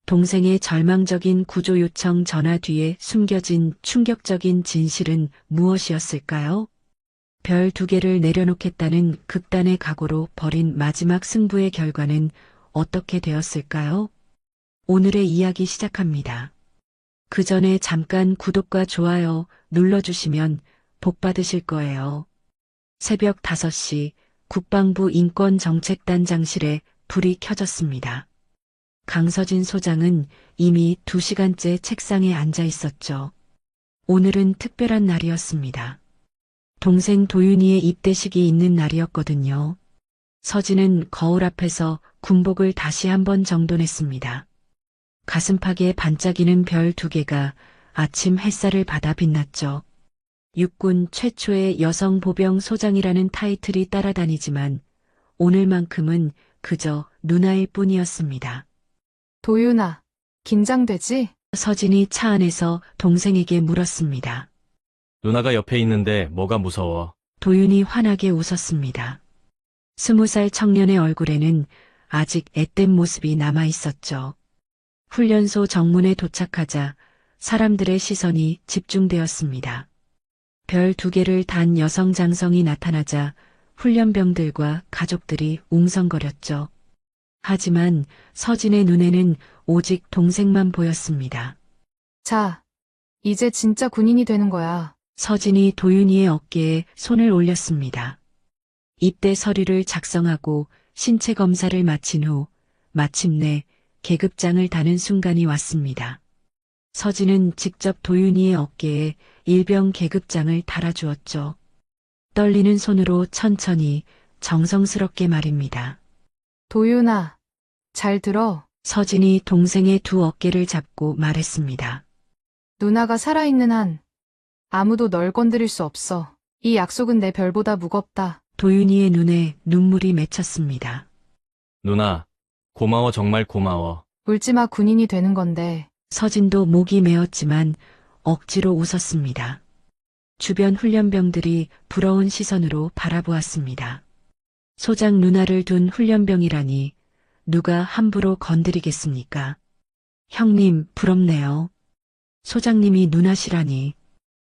동생의 절망적인 구조 요청 전화 뒤에 숨겨진 충격적인 진실은 무엇이었을까요? 별 2개를 내려놓겠다는 극단의 각오로 벌인 마지막 승부의 결과는 어떻게 되었을까요? 오늘의 이야기 시작합니다. 그 전에 잠깐 구독과 좋아요 눌러주시면 복 받으실 거예요. 새벽 5시 국방부 인권정책단장실에 불이 켜졌습니다. 강서진 소장은 이미 2시간째 책상에 앉아 있었죠. 오늘은 특별한 날이었습니다. 동생 도윤이의 입대식이 있는 날이었거든요. 서진은 거울 앞에서 군복을 다시 한번 정돈했습니다. 가슴팍에 반짝이는 별 2개가 아침 햇살을 받아 빛났죠. 육군 최초의 여성 보병 소장이라는 타이틀이 따라다니지만 오늘만큼은 그저 누나일 뿐이었습니다. 도윤아, 긴장되지? 서진이 차 안에서 동생에게 물었습니다. 누나가 옆에 있는데 뭐가 무서워? 도윤이 환하게 웃었습니다. 20살 청년의 얼굴에는 아직 앳된 모습이 남아 있었죠. 훈련소 정문에 도착하자 사람들의 시선이 집중되었습니다. 별 2개를 단 여성 장성이 나타나자 훈련병들과 가족들이 웅성거렸죠. 하지만 서진의 눈에는 오직 동생만 보였습니다. 자, 이제 진짜 군인이 되는 거야. 서진이 도윤이의 어깨에 손을 올렸습니다. 입대 서류를 작성하고 신체 검사를 마친 후 마침내 계급장을 다는 순간이 왔습니다. 서진은 직접 도윤이의 어깨에 일병 계급장을 달아주었죠. 떨리는 손으로 천천히 정성스럽게 말입니다. 도윤아, 잘 들어. 서진이 동생의 2 어깨를 잡고 말했습니다. 누나가 살아있는 한 아무도 널 건드릴 수 없어. 이 약속은 내 별보다 무겁다. 도윤이의 눈에 눈물이 맺혔습니다. 누나, 고마워 정말 고마워. 울지마 군인이 되는 건데. 서진도 목이 메었지만 억지로 웃었습니다. 주변 훈련병들이 부러운 시선으로 바라보았습니다. 소장 누나를 둔 훈련병이라니 누가 함부로 건드리겠습니까? 형님 부럽네요. 소장님이 누나시라니.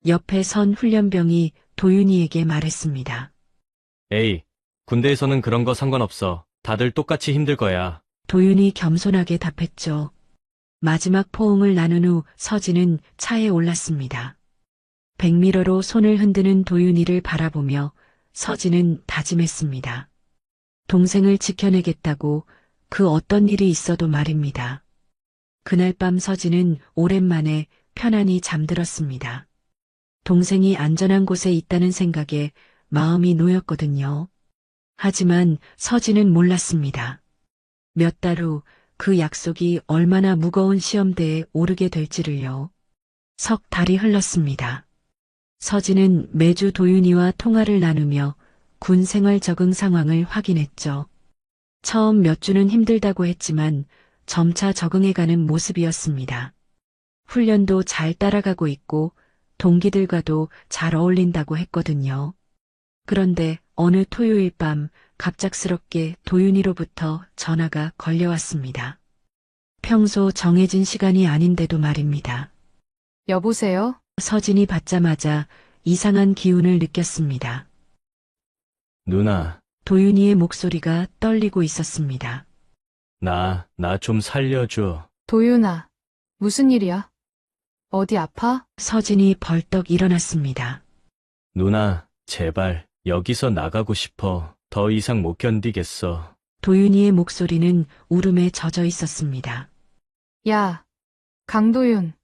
옆에 선 훈련병이 도윤이에게 말했습니다. 에이, 군대에서는 그런 거 상관없어. 다들 똑같이 힘들 거야. 도윤이 겸손하게 답했죠. 마지막 포옹을 나눈 후 서진은 차에 올랐습니다. 백미러로 손을 흔드는 도윤이를 바라보며 서진은 다짐했습니다. 동생을 지켜내겠다고 그 어떤 일이 있어도 말입니다. 그날 밤 서진은 오랜만에 편안히 잠들었습니다. 동생이 안전한 곳에 있다는 생각에 마음이 놓였거든요. 하지만 서진은 몰랐습니다. 몇 달 후 그 약속이 얼마나 무거운 시험대에 오르게 될지를요. 석 달이 흘렀습니다. 서진은 매주 도윤이와 통화를 나누며 군 생활 적응 상황을 확인했죠. 처음 몇 주는 힘들다고 했지만 점차 적응해가는 모습이었습니다. 훈련도 잘 따라가고 있고 동기들과도 잘 어울린다고 했거든요. 그런데 어느 토요일 밤 갑작스럽게 도윤이로부터 전화가 걸려왔습니다. 평소 정해진 시간이 아닌데도 말입니다. 여보세요? 서진이 받자마자 이상한 기운을 느꼈습니다. 누나, 도윤이의 목소리가 떨리고 있었습니다. 나 좀 살려줘. 도윤아, 무슨 일이야? 어디 아파? 서진이 벌떡 일어났습니다. 누나, 제발 여기서 나가고 싶어. 더 이상 못 견디겠어. 도윤이의 목소리는 울음에 젖어 있었습니다. 야, 강도윤.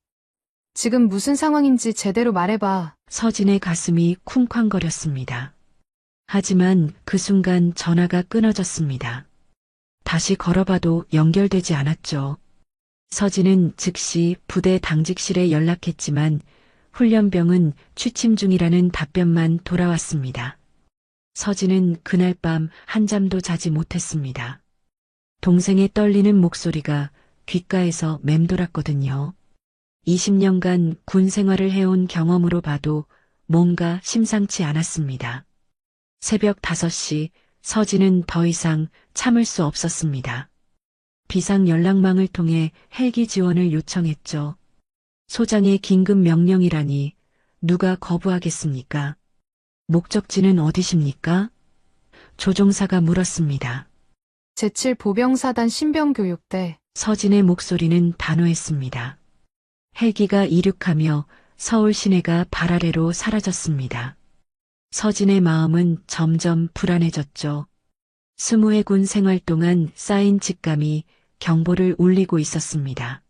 지금 무슨 상황인지 제대로 말해봐. 서진의 가슴이 쿵쾅거렸습니다. 하지만 그 순간 전화가 끊어졌습니다. 다시 걸어봐도 연결되지 않았죠. 서진은 즉시 부대 당직실에 연락했지만 훈련병은 취침 중이라는 답변만 돌아왔습니다. 서진은 그날 밤 한잠도 자지 못했습니다. 동생의 떨리는 목소리가 귓가에서 맴돌았거든요. 20년간 군 생활을 해온 경험으로 봐도 뭔가 심상치 않았습니다. 새벽 5시 서진은 더 이상 참을 수 없었습니다. 비상 연락망을 통해 헬기 지원을 요청했죠. 소장의 긴급 명령이라니 누가 거부하겠습니까? 목적지는 어디십니까? 조종사가 물었습니다. 제7보병사단 신병교육대. 서진의 목소리는 단호했습니다. 헬기가 이륙하며 서울 시내가 발 아래로 사라졌습니다. 서진의 마음은 점점 불안해졌죠. 20회 군 생활 동안 쌓인 직감이 경보를 울리고 있었습니다.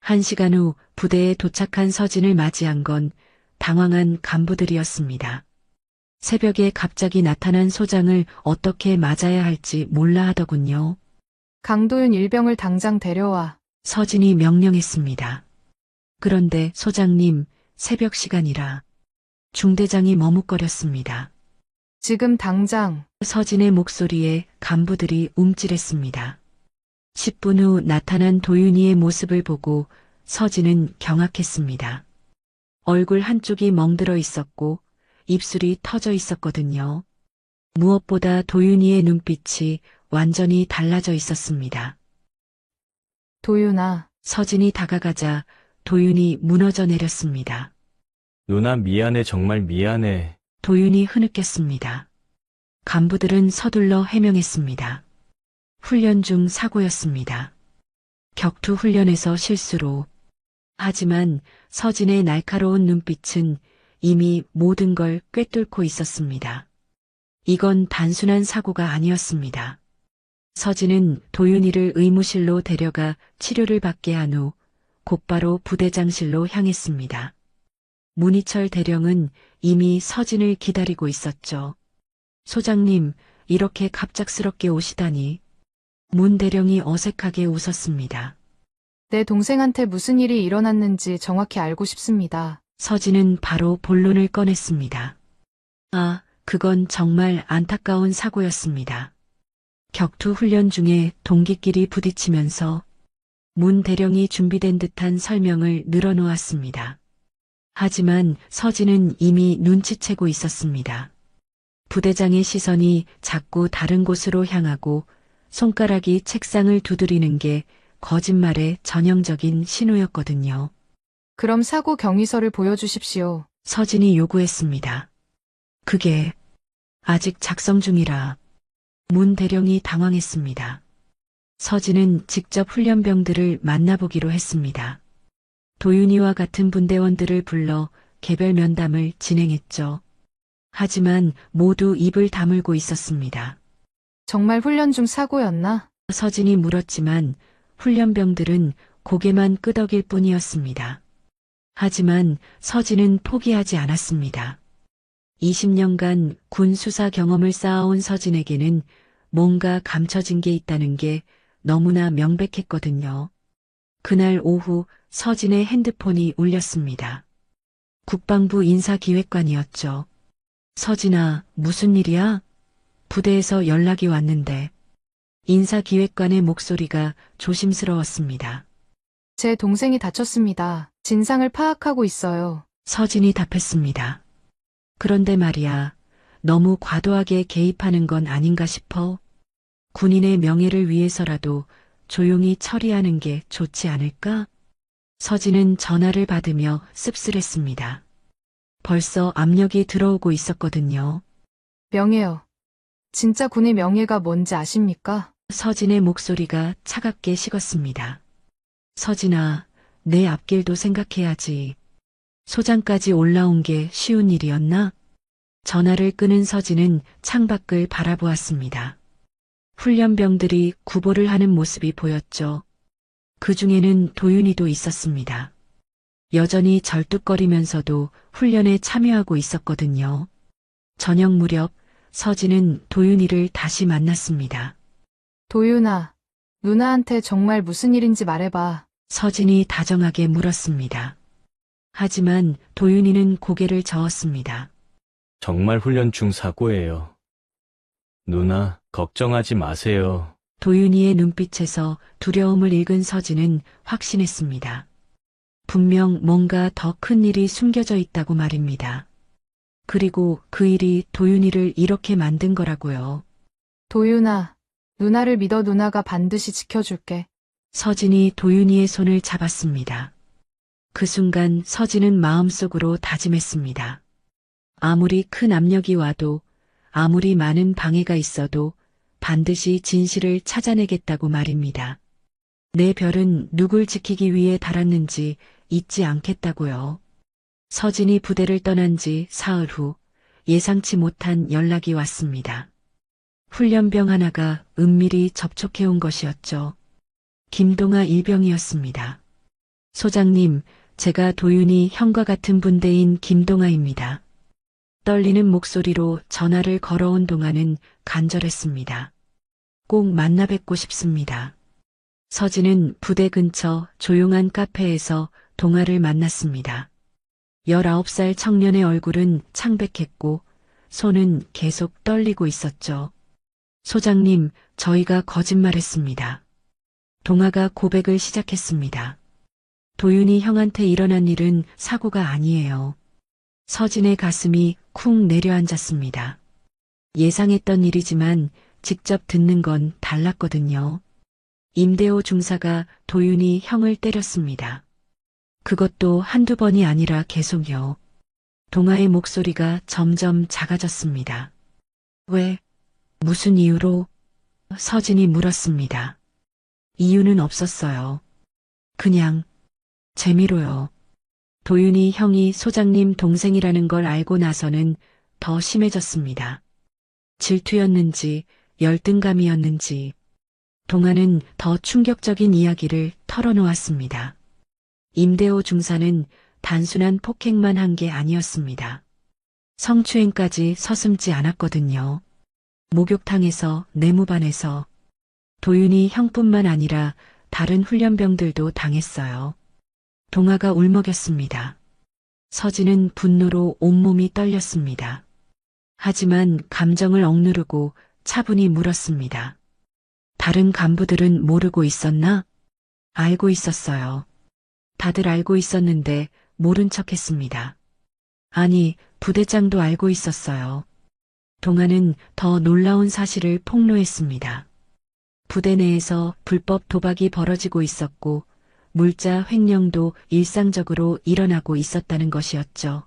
1시간 후 부대에 도착한 서진을 맞이한 건 당황한 간부들이었습니다. 새벽에 갑자기 나타난 소장을 어떻게 맞아야 할지 몰라 하더군요. 강도윤 일병을 당장 데려와. 서진이 명령했습니다. 그런데 소장님, 새벽 시간이라 중대장이 머뭇거렸습니다. 지금 당장. 서진의 목소리에 간부들이 움찔했습니다. 10분 후 나타난 도윤이의 모습을 보고 서진은 경악했습니다. 얼굴 한쪽이 멍들어 있었고 입술이 터져 있었거든요. 무엇보다 도윤이의 눈빛이 완전히 달라져 있었습니다. 도윤아. 서진이 다가가자 도윤이 무너져 내렸습니다. 누나 미안해, 정말 미안해. 도윤이 흐느꼈습니다. 간부들은 서둘러 해명했습니다. 훈련 중 사고였습니다. 격투 훈련에서 실수로. 하지만 서진의 날카로운 눈빛은 이미 모든 걸 꿰뚫고 있었습니다. 이건 단순한 사고가 아니었습니다. 서진은 도윤이를 의무실로 데려가 치료를 받게 한 후 곧바로 부대장실로 향했습니다. 문희철 대령은 이미 서진을 기다리고 있었죠. 소장님, 이렇게 갑작스럽게 오시다니. 문 대령이 어색하게 웃었습니다. 내 동생한테 무슨 일이 일어났는지 정확히 알고 싶습니다. 서진은 바로 본론을 꺼냈습니다. 아, 그건 정말 안타까운 사고였습니다. 격투 훈련 중에 동기끼리 부딪히면서 문 대령이 준비된 듯한 설명을 늘어놓았습니다. 하지만 서진은 이미 눈치채고 있었습니다. 부대장의 시선이 자꾸 다른 곳으로 향하고 손가락이 책상을 두드리는 게 거짓말의 전형적인 신호였거든요. 그럼 사고 경위서를 보여주십시오. 서진이 요구했습니다. 그게 아직 작성 중이라. 문 대령이 당황했습니다. 서진은 직접 훈련병들을 만나보기로 했습니다. 도윤이와 같은 분대원들을 불러 개별 면담을 진행했죠. 하지만 모두 입을 다물고 있었습니다. 정말 훈련 중 사고였나? 서진이 물었지만 훈련병들은 고개만 끄덕일 뿐이었습니다. 하지만 서진은 포기하지 않았습니다. 20년간 군 수사 경험을 쌓아온 서진에게는 뭔가 감춰진 게 있다는 게 너무나 명백했거든요. 그날 오후 서진의 핸드폰이 울렸습니다. 국방부 인사기획관이었죠. 서진아, 무슨 일이야? 부대에서 연락이 왔는데. 인사기획관의 목소리가 조심스러웠습니다. 제 동생이 다쳤습니다. 진상을 파악하고 있어요. 서진이 답했습니다. 그런데 말이야, 너무 과도하게 개입하는 건 아닌가 싶어. 군인의 명예를 위해서라도 조용히 처리하는 게 좋지 않을까? 서진은 전화를 받으며 씁쓸했습니다. 벌써 압력이 들어오고 있었거든요. 명예요. 진짜 군의 명예가 뭔지 아십니까? 서진의 목소리가 차갑게 식었습니다. 서진아, 내 앞길도 생각해야지. 소장까지 올라온 게 쉬운 일이었나? 전화를 끄는 서진은 창밖을 바라보았습니다. 훈련병들이 구보를 하는 모습이 보였죠. 그 중에는 도윤이도 있었습니다. 여전히 절뚝거리면서도 훈련에 참여하고 있었거든요. 저녁 무렵 서진은 도윤이를 다시 만났습니다. 도윤아, 누나한테 정말 무슨 일인지 말해봐. 서진이 다정하게 물었습니다. 하지만 도윤이는 고개를 저었습니다. 정말 훈련 중 사고예요. 누나, 걱정하지 마세요. 도윤이의 눈빛에서 두려움을 읽은 서진은 확신했습니다. 분명 뭔가 더 큰 일이 숨겨져 있다고 말입니다. 그리고 그 일이 도윤이를 이렇게 만든 거라고요. 도윤아, 누나를 믿어. 누나가 반드시 지켜줄게. 서진이 도윤이의 손을 잡았습니다. 그 순간 서진은 마음속으로 다짐했습니다. 아무리 큰 압력이 와도, 아무리 많은 방해가 있어도 반드시 진실을 찾아내겠다고 말입니다. 내 별은 누굴 지키기 위해 달았는지 잊지 않겠다고요. 서진이 부대를 떠난 지 사흘 후 예상치 못한 연락이 왔습니다. 훈련병 하나가 은밀히 접촉해온 것이었죠. 김동아 일병이었습니다. 소장님, 제가 도윤이 형과 같은 분대인 김동아입니다. 떨리는 목소리로 전화를 걸어온 동아는 간절했습니다. 꼭 만나 뵙고 싶습니다. 서진은 부대 근처 조용한 카페에서 동아를 만났습니다. 19살 청년의 얼굴은 창백했고 손은 계속 떨리고 있었죠. 소장님, 저희가 거짓말했습니다. 동아가 고백을 시작했습니다. 도윤이 형한테 일어난 일은 사고가 아니에요. 서진의 가슴이 쿵 내려앉았습니다. 예상했던 일이지만 직접 듣는 건 달랐거든요. 임대호 중사가 도윤이 형을 때렸습니다. 그것도 한두 번이 아니라 계속요. 동아의 목소리가 점점 작아졌습니다. 왜? 무슨 이유로? 서진이 물었습니다. 이유는 없었어요. 그냥 재미로요. 도윤이 형이 소장님 동생이라는 걸 알고 나서는 더 심해졌습니다. 질투였는지 열등감이었는지 동아는 더 충격적인 이야기를 털어놓았습니다. 임대호 중사는 단순한 폭행만 한 게 아니었습니다. 성추행까지 서슴지 않았거든요. 목욕탕에서, 내무반에서 도윤이 형뿐만 아니라 다른 훈련병들도 당했어요. 동아가 울먹였습니다. 서진은 분노로 온몸이 떨렸습니다. 하지만 감정을 억누르고 차분히 물었습니다. 다른 간부들은 모르고 있었나? 알고 있었어요. 다들 알고 있었는데 모른 척했습니다. 아니, 부대장도 알고 있었어요. 동아는 더 놀라운 사실을 폭로했습니다. 부대 내에서 불법 도박이 벌어지고 있었고 물자 횡령도 일상적으로 일어나고 있었다는 것이었죠.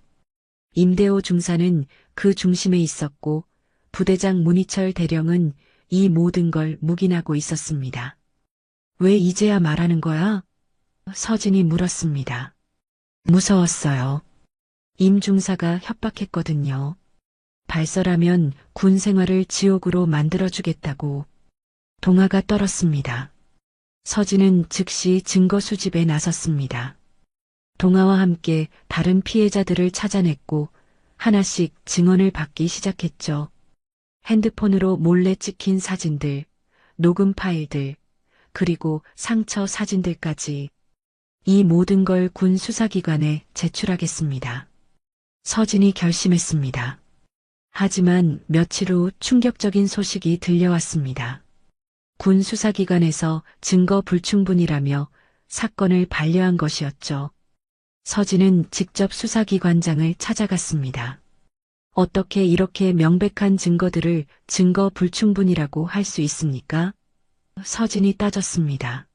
임대호 중사는 그 중심에 있었고 부대장 문희철 대령은 이 모든 걸 묵인하고 있었습니다. 왜 이제야 말하는 거야? 서진이 물었습니다. 무서웠어요. 임 중사가 협박했거든요. 발설하면 군 생활을 지옥으로 만들어주겠다고. 동아가 떨었습니다. 서진은 즉시 증거 수집에 나섰습니다. 동아와 함께 다른 피해자들을 찾아냈고 하나씩 증언을 받기 시작했죠. 핸드폰으로 몰래 찍힌 사진들, 녹음 파일들, 그리고 상처 사진들까지 이 모든 걸 군 수사기관에 제출하겠습니다. 서진이 결심했습니다. 하지만 며칠 후 충격적인 소식이 들려왔습니다. 군 수사기관에서 증거 불충분이라며 사건을 반려한 것이었죠. 서진은 직접 수사기관장을 찾아갔습니다. 어떻게 이렇게 명백한 증거들을 증거 불충분이라고 할 수 있습니까? 서진이 따졌습니다.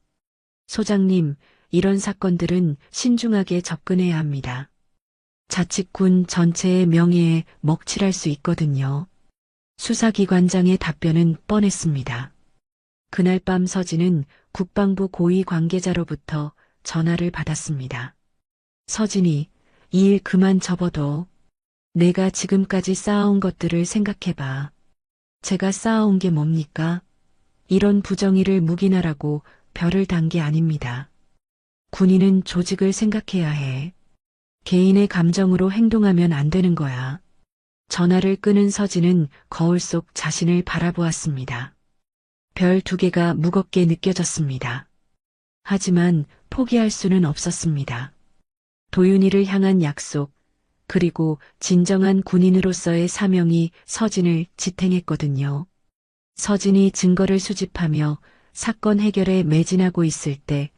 소장님, 이런 사건들은 신중하게 접근해야 합니다. 자칫군 전체의 명예에 먹칠할 수 있거든요. 수사기관장의 답변은 뻔했습니다. 그날 밤 서진은 국방부 고위 관계자로부터 전화를 받았습니다. 서진이, 이 일 그만 접어둬. 내가 지금까지 쌓아온 것들을 생각해봐. 제가 쌓아온 게 뭡니까? 이런 부정의를 묵인하라고 별을 단 게 아닙니다. 군인은 조직을 생각해야 해. 개인의 감정으로 행동하면 안 되는 거야. 전화를 끊은 서진은 거울 속 자신을 바라보았습니다. 별 2개가 무겁게 느껴졌습니다. 하지만 포기할 수는 없었습니다. 도윤이를 향한 약속, 그리고 진정한 군인으로서의 사명이 서진을 지탱했거든요. 서진이 증거를 수집하며 사건 해결에 매진하고 있을 때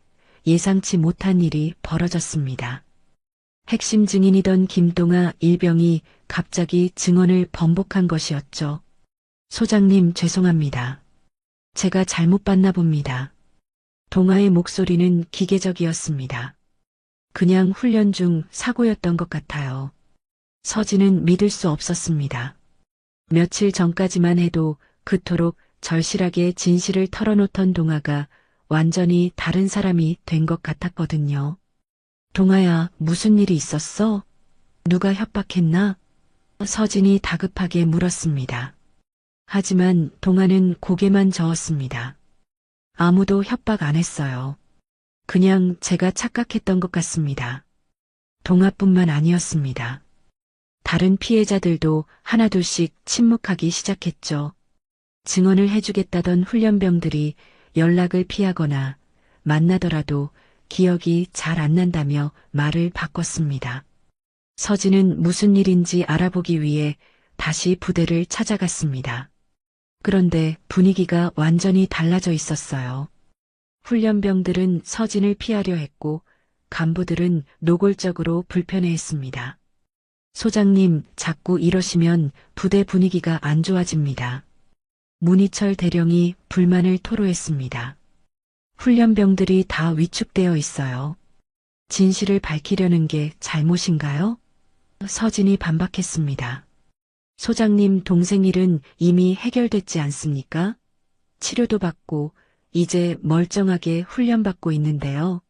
예상치 못한 일이 벌어졌습니다. 핵심 증인이던 김동아 일병이 갑자기 증언을 번복한 것이었죠. 소장님, 죄송합니다. 제가 잘못 봤나 봅니다. 동아의 목소리는 기계적이었습니다. 그냥 훈련 중 사고였던 것 같아요. 서진은 믿을 수 없었습니다. 며칠 전까지만 해도 그토록 절실하게 진실을 털어놓던 동아가 완전히 다른 사람이 된 것 같았거든요. 동아야, 무슨 일이 있었어? 누가 협박했나? 서진이 다급하게 물었습니다. 하지만 동아는 고개만 저었습니다. 아무도 협박 안 했어요. 그냥 제가 착각했던 것 같습니다. 동아뿐만 아니었습니다. 다른 피해자들도 하나둘씩 침묵하기 시작했죠. 증언을 해주겠다던 훈련병들이 연락을 피하거나 만나더라도 기억이 잘 안 난다며 말을 바꿨습니다. 서진은 무슨 일인지 알아보기 위해 다시 부대를 찾아갔습니다. 그런데 분위기가 완전히 달라져 있었어요. 훈련병들은 서진을 피하려 했고 간부들은 노골적으로 불편해했습니다. 소장님, 자꾸 이러시면 부대 분위기가 안 좋아집니다. 문희철 대령이 불만을 토로했습니다. 훈련병들이 다 위축되어 있어요. 진실을 밝히려는 게 잘못인가요? 서진이 반박했습니다. 소장님, 동생 일은 이미 해결됐지 않습니까? 치료도 받고 이제 멀쩡하게 훈련받고 있는데요.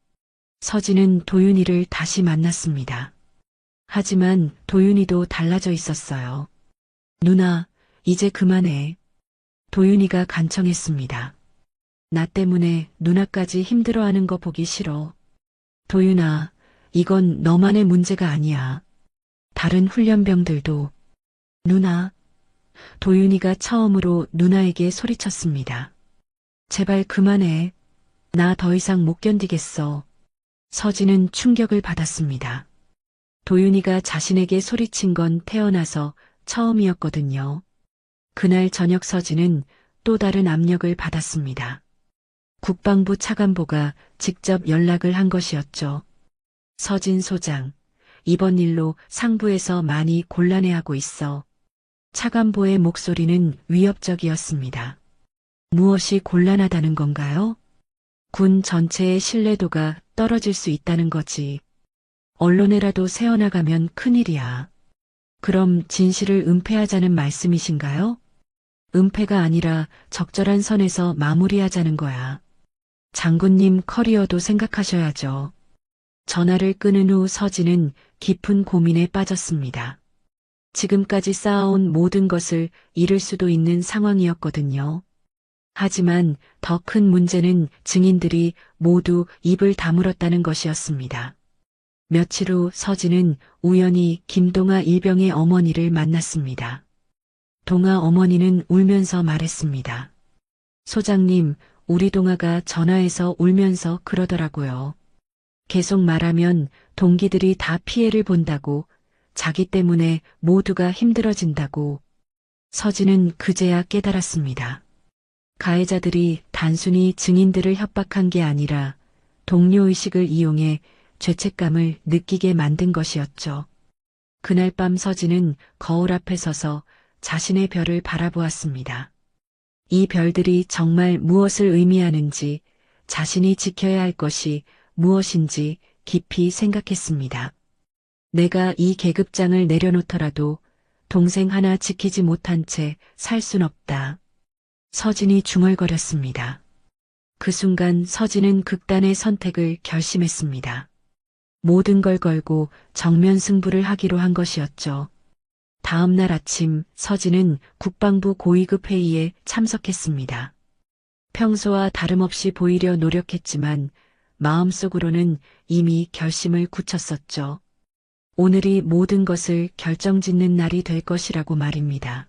서진은 도윤이를 다시 만났습니다. 하지만 도윤이도 달라져 있었어요. 누나, 이제 그만해. 도윤이가 간청했습니다. 나 때문에 누나까지 힘들어하는 거 보기 싫어. 도윤아, 이건 너만의 문제가 아니야. 다른 훈련병들도. 누나. 도윤이가 처음으로 누나에게 소리쳤습니다. 제발 그만해. 나 더 이상 못 견디겠어. 서진은 충격을 받았습니다. 도윤이가 자신에게 소리친 건 태어나서 처음이었거든요. 그날 저녁 서진은 또 다른 압력을 받았습니다. 국방부 차관보가 직접 연락을 한 것이었죠. 서진 소장, 이번 일로 상부에서 많이 곤란해하고 있어. 차관보의 목소리는 위협적이었습니다. 무엇이 곤란하다는 건가요? 군 전체의 신뢰도가 떨어질 수 있다는 거지. 언론에라도 새어나가면 큰일이야. 그럼 진실을 은폐하자는 말씀이신가요? 은폐가 아니라 적절한 선에서 마무리하자는 거야. 장군님 커리어도 생각하셔야죠. 전화를 끊은 후 서진은 깊은 고민에 빠졌습니다. 지금까지 쌓아온 모든 것을 잃을 수도 있는 상황이었거든요. 하지만 더 큰 문제는 증인들이 모두 입을 다물었다는 것이었습니다. 며칠 후 서진은 우연히 김동아 일병의 어머니를 만났습니다. 동아 어머니는 울면서 말했습니다. 소장님, 우리 동아가 전화해서 울면서 그러더라고요. 계속 말하면 동기들이 다 피해를 본다고, 자기 때문에 모두가 힘들어진다고. 서진은 그제야 깨달았습니다. 가해자들이 단순히 증인들을 협박한 게 아니라 동료의식을 이용해 죄책감을 느끼게 만든 것이었죠. 그날 밤 서진은 거울 앞에 서서 자신의 별을 바라보았습니다. 이 별들이 정말 무엇을 의미하는지, 자신이 지켜야 할 것이 무엇인지 깊이 생각했습니다. 내가 이 계급장을 내려놓더라도 동생 하나 지키지 못한 채 살 순 없다. 서진이 중얼거렸습니다. 그 순간 서진은 극단의 선택을 결심했습니다. 모든 걸 걸고 정면 승부를 하기로 한 것이었죠. 다음 날 아침 서진은 국방부 고위급 회의에 참석했습니다. 평소와 다름없이 보이려 노력했지만 마음속으로는 이미 결심을 굳혔었죠. 오늘이 모든 것을 결정짓는 날이 될 것이라고 말입니다.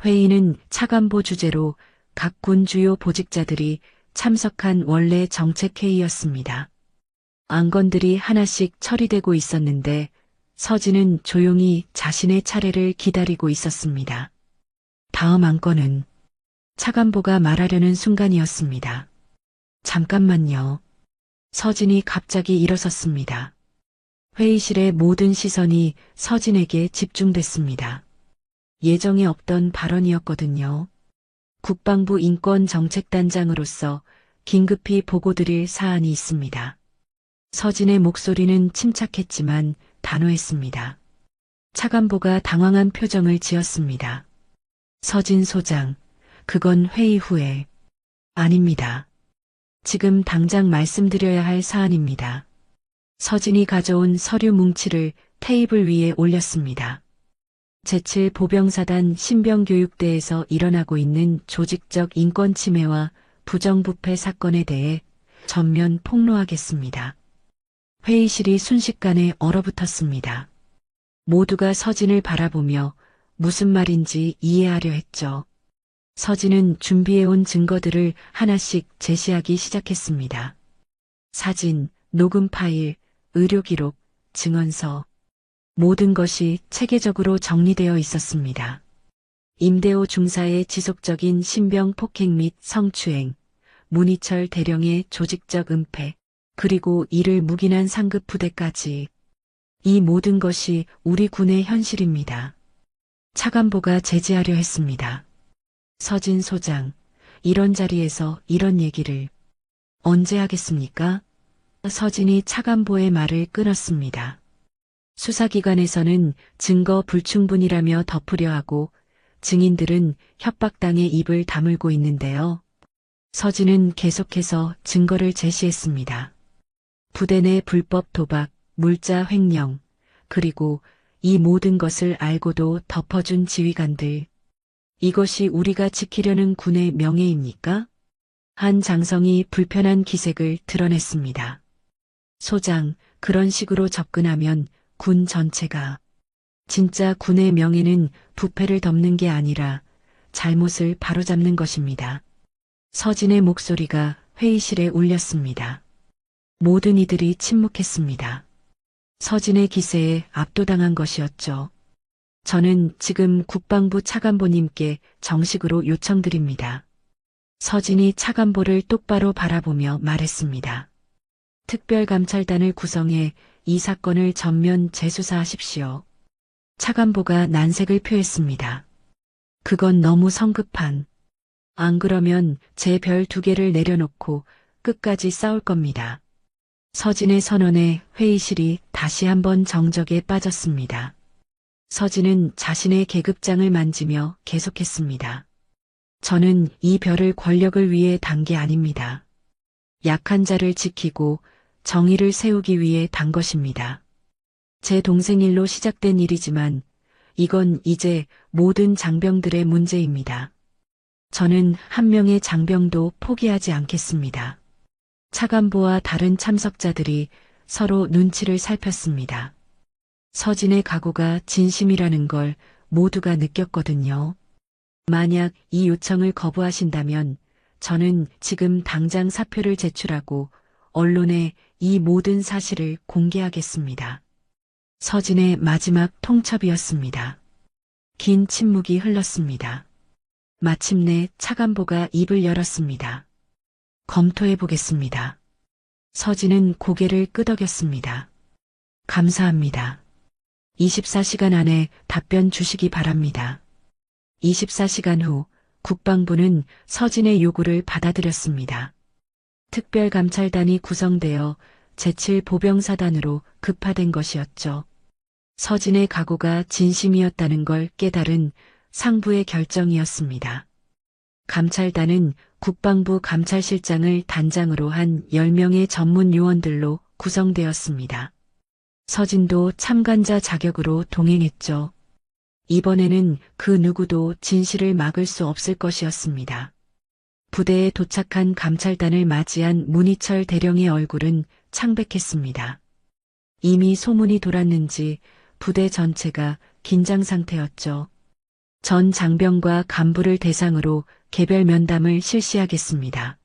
회의는 차관보 주재로 각 군 주요 보직자들이 참석한 원래 정책회의였습니다. 안건들이 하나씩 처리되고 있었는데 서진은 조용히 자신의 차례를 기다리고 있었습니다. 다음 안건은 차관보가 말하려는 순간이었습니다. 잠깐만요. 서진이 갑자기 일어섰습니다. 회의실의 모든 시선이 서진에게 집중됐습니다. 예정에 없던 발언이었거든요. 국방부 인권정책단장으로서 긴급히 보고드릴 사안이 있습니다. 서진의 목소리는 침착했지만 단호했습니다. 차관보가 당황한 표정을 지었습니다. 서진 소장, 그건 회의 후에. 아닙니다. 지금 당장 말씀드려야 할 사안입니다. 서진이 가져온 서류 뭉치를 테이블 위에 올렸습니다. 제7보병사단 신병교육대에서 일어나고 있는 조직적 인권 침해와 부정부패 사건에 대해 전면 폭로하겠습니다. 회의실이 순식간에 얼어붙었습니다. 모두가 서진을 바라보며 무슨 말인지 이해하려 했죠. 서진은 준비해온 증거들을 하나씩 제시하기 시작했습니다. 사진, 녹음 파일, 의료 기록, 증언서. 모든 것이 체계적으로 정리되어 있었습니다. 임대호 중사의 지속적인 신병 폭행 및 성추행, 문희철 대령의 조직적 은폐, 그리고 이를 묵인한 상급 부대까지. 이 모든 것이 우리 군의 현실입니다. 차관보가 제지하려 했습니다. 서진 소장, 이런 자리에서 이런 얘기를 언제 하겠습니까? 서진이 차관보의 말을 끊었습니다. 수사기관에서는 증거 불충분이라며 덮으려 하고 증인들은 협박당해 입을 다물고 있는데요. 서진은 계속해서 증거를 제시했습니다. 부대 내 불법 도박, 물자 횡령, 그리고 이 모든 것을 알고도 덮어준 지휘관들. 이것이 우리가 지키려는 군의 명예입니까? 한 장성이 불편한 기색을 드러냈습니다. 소장, 그런 식으로 접근하면 군 전체가 진짜 군의 명예는 부패를 덮는 게 아니라 잘못을 바로잡는 것입니다. 서진의 목소리가 회의실에 울렸습니다. 모든 이들이 침묵했습니다. 서진의 기세에 압도당한 것이었죠. 저는 지금 국방부 차관보님께 정식으로 요청드립니다. 서진이 차관보를 똑바로 바라보며 말했습니다. 특별감찰단을 구성해 이 사건을 전면 재수사하십시오. 차관보가 난색을 표했습니다. 그건 너무 성급한. 안 그러면 제 별 2개를 내려놓고 끝까지 싸울 겁니다. 서진의 선언에 회의실이 다시 한번 정적에 빠졌습니다. 서진은 자신의 계급장을 만지며 계속했습니다. 저는 이 별을 권력을 위해 단 게 아닙니다. 약한 자를 지키고 정의를 세우기 위해 단 것입니다. 제 동생 일로 시작된 일이지만 이건 이제 모든 장병들의 문제입니다. 저는 한 명의 장병도 포기하지 않겠습니다. 차관보와 다른 참석자들이 서로 눈치를 살폈습니다. 서진의 각오가 진심이라는 걸 모두가 느꼈거든요. 만약 이 요청을 거부하신다면 저는 지금 당장 사표를 제출하고 언론에 이 모든 사실을 공개하겠습니다. 서진의 마지막 통첩이었습니다. 긴 침묵이 흘렀습니다. 마침내 차관보가 입을 열었습니다. 검토해 보겠습니다. 서진은 고개를 끄덕였습니다. 감사합니다. 24시간 안에 답변 주시기 바랍니다. 24시간 후 국방부는 서진의 요구를 받아들였습니다. 특별감찰단이 구성되어 제7보병사단으로 급파된 것이었죠. 서진의 각오가 진심이었다는 걸 깨달은 상부의 결정이었습니다. 감찰단은 국방부 감찰실장을 단장으로 한 10명의 전문 요원들로 구성되었습니다. 서진도 참관자 자격으로 동행했죠. 이번에는 그 누구도 진실을 막을 수 없을 것이었습니다. 부대에 도착한 감찰단을 맞이한 문희철 대령의 얼굴은 창백했습니다. 이미 소문이 돌았는지 부대 전체가 긴장 상태였죠. 전 장병과 간부를 대상으로 개별 면담을 실시하겠습니다.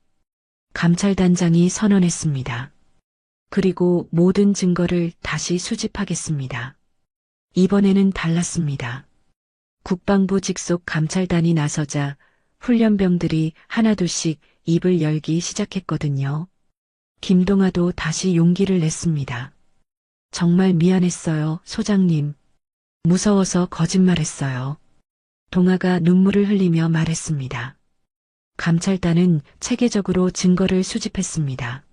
감찰단장이 선언했습니다. 그리고 모든 증거를 다시 수집하겠습니다. 이번에는 달랐습니다. 국방부 직속 감찰단이 나서자 훈련병들이 하나둘씩 입을 열기 시작했거든요. 김동아도 다시 용기를 냈습니다. 정말 미안했어요, 소장님. 무서워서 거짓말했어요. 동아가 눈물을 흘리며 말했습니다. 감찰단은 체계적으로 증거를 수집했습니다.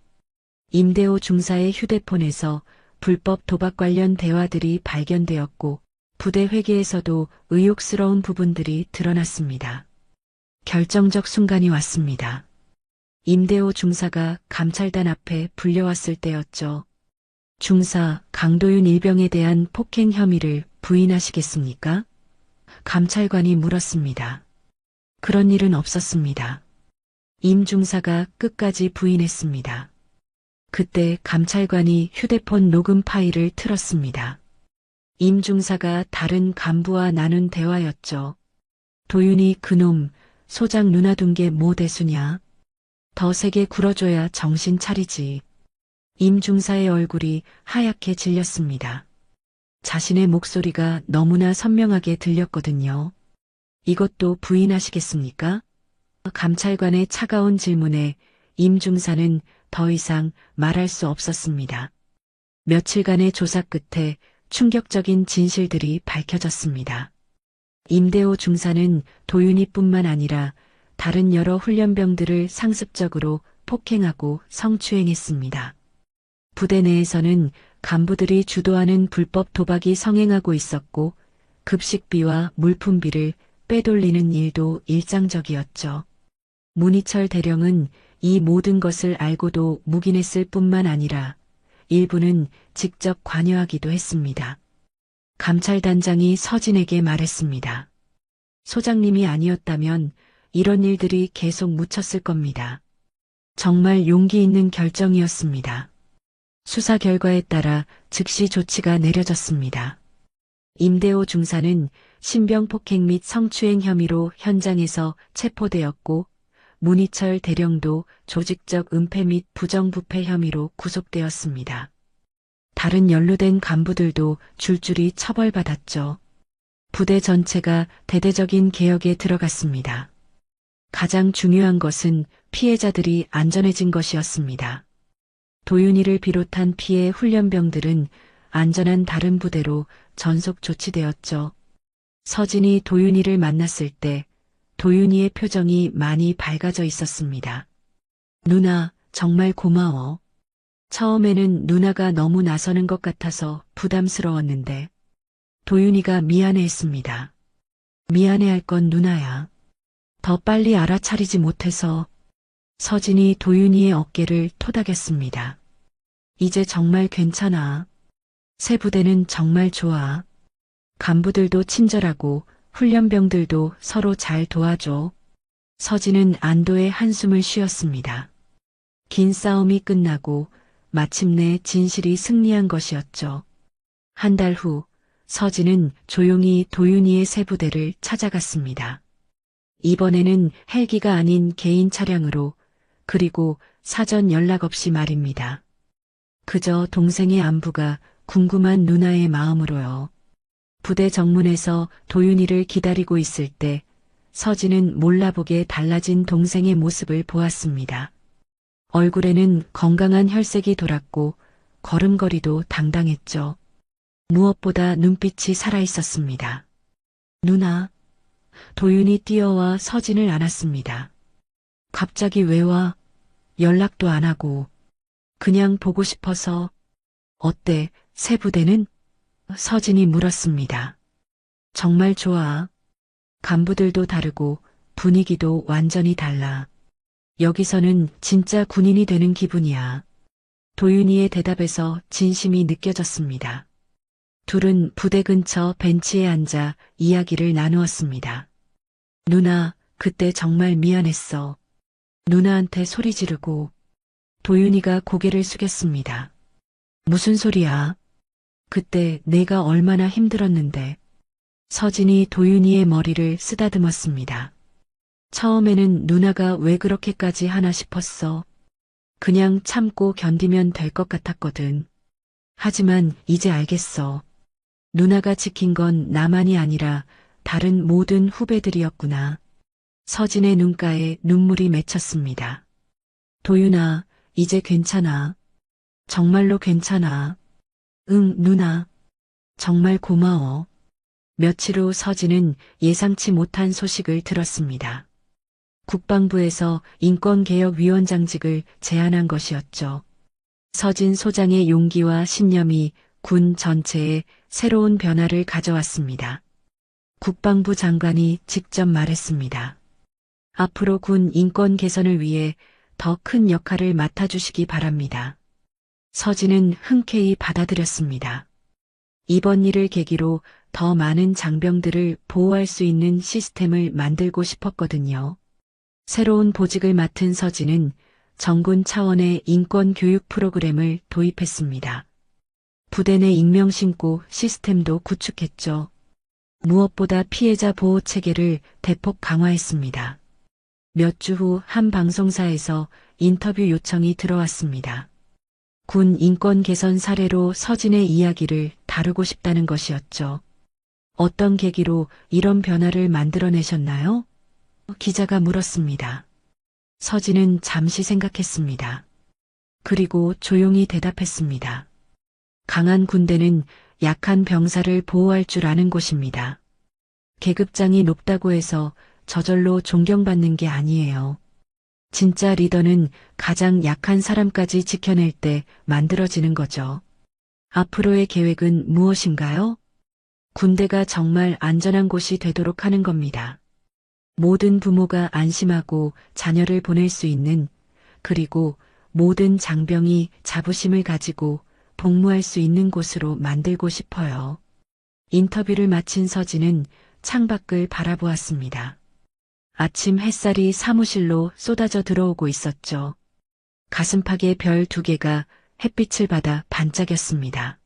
임대호 중사의 휴대폰에서 불법 도박 관련 대화들이 발견되었고 부대 회계에서도 의혹스러운 부분들이 드러났습니다. 결정적 순간이 왔습니다. 임대호 중사가 감찰단 앞에 불려왔을 때였죠. 중사 강도윤 일병에 대한 폭행 혐의를 부인하시겠습니까? 감찰관이 물었습니다. 그런 일은 없었습니다. 임 중사가 끝까지 부인했습니다. 그때 감찰관이 휴대폰 녹음 파일을 틀었습니다. 임 중사가 다른 간부와 나눈 대화였죠. 도윤이 그놈 소장 누나 둔 게 뭐 대수냐? 더 세게 굴어줘야 정신 차리지. 임 중사의 얼굴이 하얗게 질렸습니다. 자신의 목소리가 너무나 선명하게 들렸거든요. 이것도 부인하시겠습니까? 감찰관의 차가운 질문에 임 중사는 더 이상 말할 수 없었습니다. 며칠간의 조사 끝에 충격적인 진실들이 밝혀졌습니다. 임대호 중사는 도윤이뿐만 아니라 다른 여러 훈련병들을 상습적으로 폭행하고 성추행했습니다. 부대 내에서는 간부들이 주도하는 불법 도박이 성행하고 있었고 급식비와 물품비를 빼돌리는 일도 일상적이었죠. 문희철 대령은 이 모든 것을 알고도 묵인했을 뿐만 아니라 일부는 직접 관여하기도 했습니다. 감찰단장이 서진에게 말했습니다. 소장님이 아니었다면 이런 일들이 계속 묻혔을 겁니다. 정말 용기 있는 결정이었습니다. 수사 결과에 따라 즉시 조치가 내려졌습니다. 임대호 중사는 신병 폭행 및 성추행 혐의로 현장에서 체포되었고 문희철 대령도 조직적 은폐 및 부정부패 혐의로 구속되었습니다. 다른 연루된 간부들도 줄줄이 처벌받았죠. 부대 전체가 대대적인 개혁에 들어갔습니다. 가장 중요한 것은 피해자들이 안전해진 것이었습니다. 도윤이를 비롯한 피해 훈련병들은 안전한 다른 부대로 전속 조치되었죠. 서진이 도윤이를 만났을 때 도윤이의 표정이 많이 밝아져 있었습니다. 누나, 정말 고마워. 처음에는 누나가 너무 나서는 것 같아서 부담스러웠는데 도윤이가 미안해했습니다. 미안해할 건 누나야. 더 빨리 알아차리지 못해서. 서진이 도윤이의 어깨를 토닥였습니다. 이제 정말 괜찮아. 새 부대는 정말 좋아. 간부들도 친절하고 훈련병들도 서로 잘 도와줘. 서진은 안도의 한숨을 쉬었습니다. 긴 싸움이 끝나고 마침내 진실이 승리한 것이었죠. 한 달 후 서진은 조용히 도윤이의 새 부대를 찾아갔습니다. 이번에는 헬기가 아닌 개인 차량으로, 그리고 사전 연락 없이 말입니다. 그저 동생의 안부가 궁금한 누나의 마음으로요. 부대 정문에서 도윤이를 기다리고 있을 때 서진은 몰라보게 달라진 동생의 모습을 보았습니다. 얼굴에는 건강한 혈색이 돌았고 걸음걸이도 당당했죠. 무엇보다 눈빛이 살아있었습니다. 누나. 도윤이 뛰어와 서진을 안았습니다. 갑자기 왜 와? 연락도 안 하고. 그냥 보고 싶어서. 어때, 새 부대는? 서진이 물었습니다. 정말 좋아. 간부들도 다르고 분위기도 완전히 달라. 여기서는 진짜 군인이 되는 기분이야. 도윤이의 대답에서 진심이 느껴졌습니다. 둘은 부대 근처 벤치에 앉아 이야기를 나누었습니다. 누나, 그때 정말 미안했어. 누나한테 소리 지르고. 도윤이가 고개를 숙였습니다. 무슨 소리야? 그때 내가 얼마나 힘들었는데. 서진이 도윤이의 머리를 쓰다듬었습니다. 처음에는 누나가 왜 그렇게까지 하나 싶었어. 그냥 참고 견디면 될 것 같았거든. 하지만 이제 알겠어. 누나가 지킨 건 나만이 아니라 다른 모든 후배들이었구나. 서진의 눈가에 눈물이 맺혔습니다. 도윤아, 이제 괜찮아. 정말로 괜찮아. 응, 누나. 정말 고마워. 며칠 후 서진은 예상치 못한 소식을 들었습니다. 국방부에서 인권개혁위원장직을 제안한 것이었죠. 서진 소장의 용기와 신념이 군 전체에 새로운 변화를 가져왔습니다. 국방부 장관이 직접 말했습니다. 앞으로 군 인권 개선을 위해 더 큰 역할을 맡아주시기 바랍니다. 서진은 흔쾌히 받아들였습니다. 이번 일을 계기로 더 많은 장병들을 보호할 수 있는 시스템을 만들고 싶었거든요. 새로운 보직을 맡은 서진은 정군 차원의 인권 교육 프로그램을 도입했습니다. 부대 내 익명신고 시스템도 구축했죠. 무엇보다 피해자 보호 체계를 대폭 강화했습니다. 몇 주 후 한 방송사에서 인터뷰 요청이 들어왔습니다. 군 인권 개선 사례로 서진의 이야기를 다루고 싶다는 것이었죠. 어떤 계기로 이런 변화를 만들어내셨나요? 기자가 물었습니다. 서진은 잠시 생각했습니다. 그리고 조용히 대답했습니다. 강한 군대는 약한 병사를 보호할 줄 아는 곳입니다. 계급장이 높다고 해서 저절로 존경받는 게 아니에요. 진짜 리더는 가장 약한 사람까지 지켜낼 때 만들어지는 거죠. 앞으로의 계획은 무엇인가요? 군대가 정말 안전한 곳이 되도록 하는 겁니다. 모든 부모가 안심하고 자녀를 보낼 수 있는, 그리고 모든 장병이 자부심을 가지고 복무할 수 있는 곳으로 만들고 싶어요. 인터뷰를 마친 서진은 창밖을 바라보았습니다. 아침 햇살이 사무실로 쏟아져 들어오고 있었죠. 가슴팍에 별 2개가 햇빛을 받아 반짝였습니다.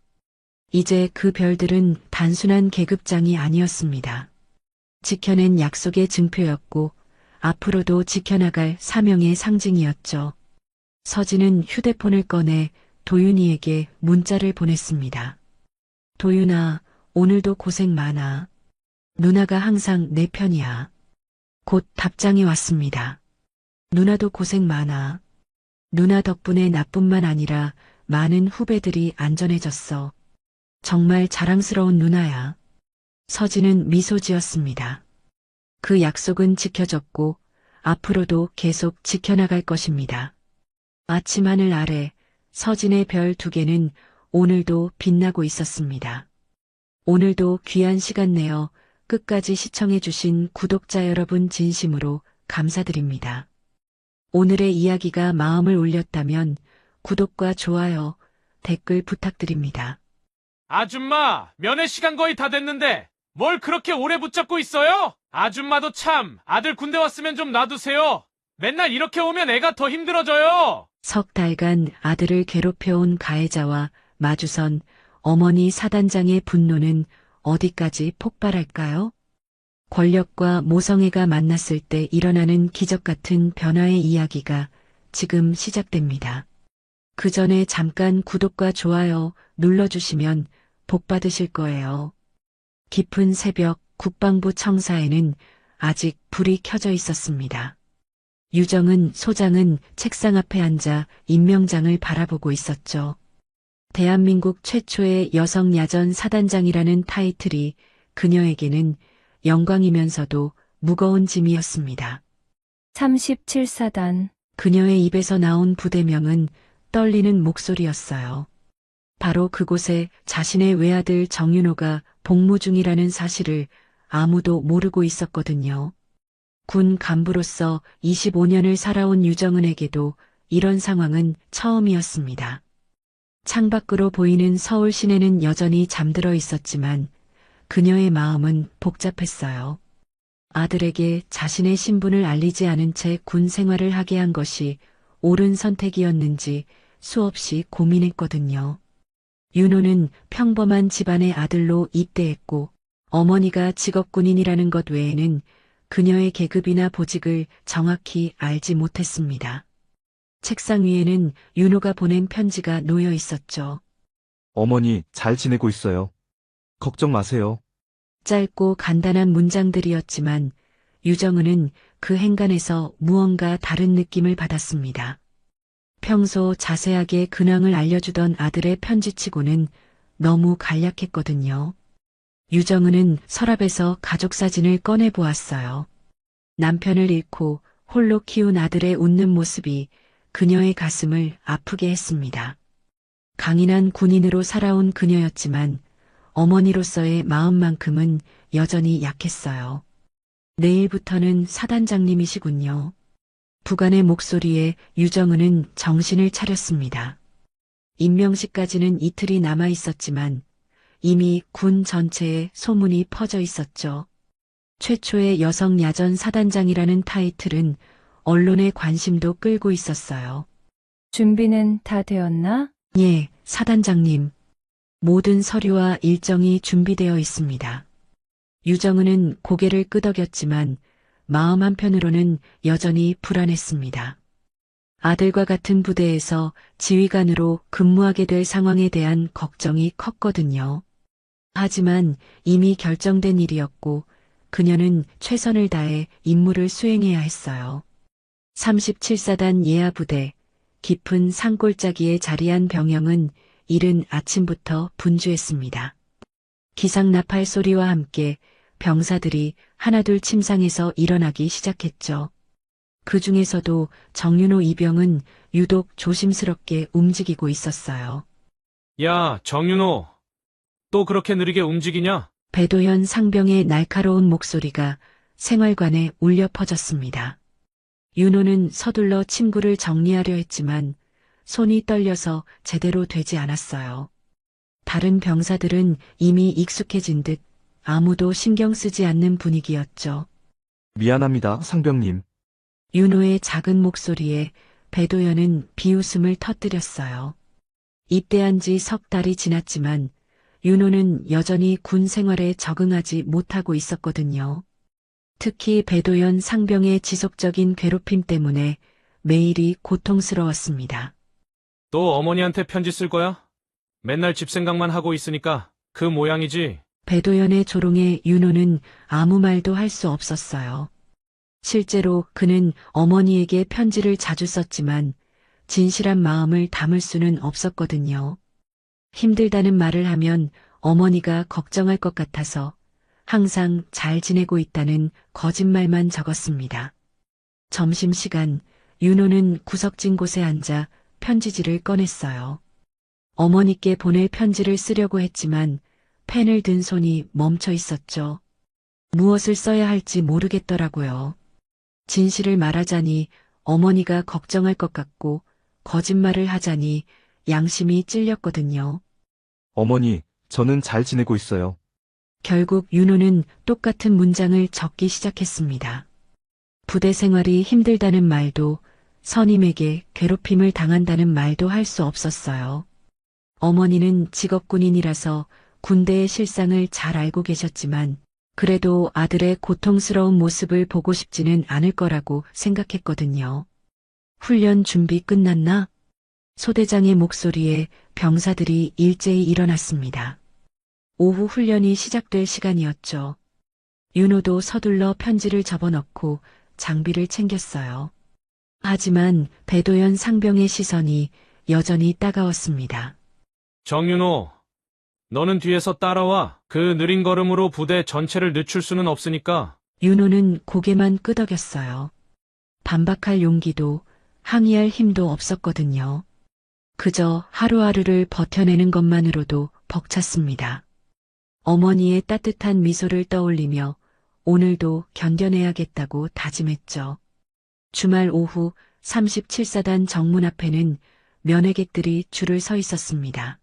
이제 그 별들은 단순한 계급장이 아니었습니다. 지켜낸 약속의 증표였고 앞으로도 지켜나갈 사명의 상징이었죠. 서진은 휴대폰을 꺼내 도윤이에게 문자를 보냈습니다. 도윤아, 오늘도 고생 많아. 누나가 항상 내 편이야. 곧 답장이 왔습니다. 누나도 고생 많아. 누나 덕분에 나뿐만 아니라 많은 후배들이 안전해졌어. 정말 자랑스러운 누나야. 서진은 미소 지었습니다. 그 약속은 지켜졌고 앞으로도 계속 지켜나갈 것입니다. 아침 하늘 아래 서진의 별 2개는 오늘도 빛나고 있었습니다. 오늘도 귀한 시간 내어 끝까지 시청해주신 구독자 여러분 진심으로 감사드립니다. 오늘의 이야기가 마음을 울렸다면 구독과 좋아요, 댓글 부탁드립니다. 아줌마, 면회 시간 거의 다 됐는데 뭘 그렇게 오래 붙잡고 있어요? 아줌마도 참, 아들 군대 왔으면 좀 놔두세요. 맨날 이렇게 오면 애가 더 힘들어져요. 석 달간 아들을 괴롭혀온 가해자와 마주선 어머니 사단장의 분노는 어디까지 폭발할까요? 권력과 모성애가 만났을 때 일어나는 기적 같은 변화의 이야기가 지금 시작됩니다. 그 전에 잠깐 구독과 좋아요 눌러주시면 복 받으실 거예요. 깊은 새벽 국방부 청사에는 아직 불이 켜져 있었습니다. 유정은 소장은 책상 앞에 앉아 임명장을 바라보고 있었죠. 대한민국 최초의 여성 야전 사단장이라는 타이틀이 그녀에게는 영광이면서도 무거운 짐이었습니다. 37사단. 그녀의 입에서 나온 부대명은 떨리는 목소리였어요. 바로 그곳에 자신의 외아들 정윤호가 복무 중이라는 사실을 아무도 모르고 있었거든요. 군 간부로서 25년을 살아온 유정은에게도 이런 상황은 처음이었습니다. 창밖으로 보이는 서울 시내는 여전히 잠들어 있었지만 그녀의 마음은 복잡했어요. 아들에게 자신의 신분을 알리지 않은 채 군 생활을 하게 한 것이 옳은 선택이었는지 수없이 고민했거든요. 윤호는 평범한 집안의 아들로 입대했고 어머니가 직업군인이라는 것 외에는 그녀의 계급이나 보직을 정확히 알지 못했습니다. 책상 위에는 윤호가 보낸 편지가 놓여 있었죠. 어머니, 잘 지내고 있어요. 걱정 마세요. 짧고 간단한 문장들이었지만 유정은은 그 행간에서 무언가 다른 느낌을 받았습니다. 평소 자세하게 근황을 알려주던 아들의 편지치고는 너무 간략했거든요. 유정은은 서랍에서 가족 사진을 꺼내 보았어요. 남편을 잃고 홀로 키운 아들의 웃는 모습이 그녀의 가슴을 아프게 했습니다. 강인한 군인으로 살아온 그녀였지만 어머니로서의 마음만큼은 여전히 약했어요. 내일부터는 사단장님이시군요. 부관의 목소리에 유정은은 정신을 차렸습니다. 임명식까지는 이틀이 남아 있었지만 이미 군 전체에 소문이 퍼져 있었죠. 최초의 여성 야전 사단장이라는 타이틀은 언론의 관심도 끌고 있었어요. 준비는 다 되었나? 예, 사단장님. 모든 서류와 일정이 준비되어 있습니다. 유정은은 고개를 끄덕였지만 마음 한편으로는 여전히 불안했습니다. 아들과 같은 부대에서 지휘관으로 근무하게 될 상황에 대한 걱정이 컸거든요. 하지만 이미 결정된 일이었고 그녀는 최선을 다해 임무를 수행해야 했어요. 37사단 예하부대, 깊은 산골짜기에 자리한 병영은 이른 아침부터 분주했습니다. 기상 나팔 소리와 함께 병사들이 하나둘 침상에서 일어나기 시작했죠. 그 중에서도 정윤호 이병은 유독 조심스럽게 움직이고 있었어요. 야, 정윤호. 또 그렇게 느리게 움직이냐? 배도현 상병의 날카로운 목소리가 생활관에 울려 퍼졌습니다. 윤호는 서둘러 침구를 정리하려 했지만 손이 떨려서 제대로 되지 않았어요. 다른 병사들은 이미 익숙해진 듯 아무도 신경 쓰지 않는 분위기였죠. 미안합니다, 상병님. 윤호의 작은 목소리에 배도연은 비웃음을 터뜨렸어요. 입대한 지 석 달이 지났지만 윤호는 여전히 군 생활에 적응하지 못하고 있었거든요. 특히 배도연 상병의 지속적인 괴롭힘 때문에 매일이 고통스러웠습니다. 또 어머니한테 편지 쓸 거야? 맨날 집 생각만 하고 있으니까 그 모양이지. 배도연의 조롱에 윤호는 아무 말도 할 수 없었어요. 실제로 그는 어머니에게 편지를 자주 썼지만 진실한 마음을 담을 수는 없었거든요. 힘들다는 말을 하면 어머니가 걱정할 것 같아서 항상 잘 지내고 있다는 거짓말만 적었습니다. 점심시간 윤호는 구석진 곳에 앉아 편지지를 꺼냈어요. 어머니께 보낼 편지를 쓰려고 했지만 펜을 든 손이 멈춰 있었죠. 무엇을 써야 할지 모르겠더라고요. 진실을 말하자니 어머니가 걱정할 것 같고 거짓말을 하자니 양심이 찔렸거든요. 어머니, 저는 잘 지내고 있어요. 결국 윤호는 똑같은 문장을 적기 시작했습니다. 부대 생활이 힘들다는 말도 선임에게 괴롭힘을 당한다는 말도 할 수 없었어요. 어머니는 직업군인이라서 군대의 실상을 잘 알고 계셨지만 그래도 아들의 고통스러운 모습을 보고 싶지는 않을 거라고 생각했거든요. 훈련 준비 끝났나? 소대장의 목소리에 병사들이 일제히 일어났습니다. 오후 훈련이 시작될 시간이었죠. 윤호도 서둘러 편지를 접어넣고 장비를 챙겼어요. 하지만 배도연 상병의 시선이 여전히 따가웠습니다. 정윤호, 너는 뒤에서 따라와. 그 느린 걸음으로 부대 전체를 늦출 수는 없으니까. 윤호는 고개만 끄덕였어요. 반박할 용기도 항의할 힘도 없었거든요. 그저 하루하루를 버텨내는 것만으로도 벅찼습니다. 어머니의 따뜻한 미소를 떠올리며 오늘도 견뎌내야겠다고 다짐했죠. 주말 오후 37사단 정문 앞에는 면회객들이 줄을 서 있었습니다.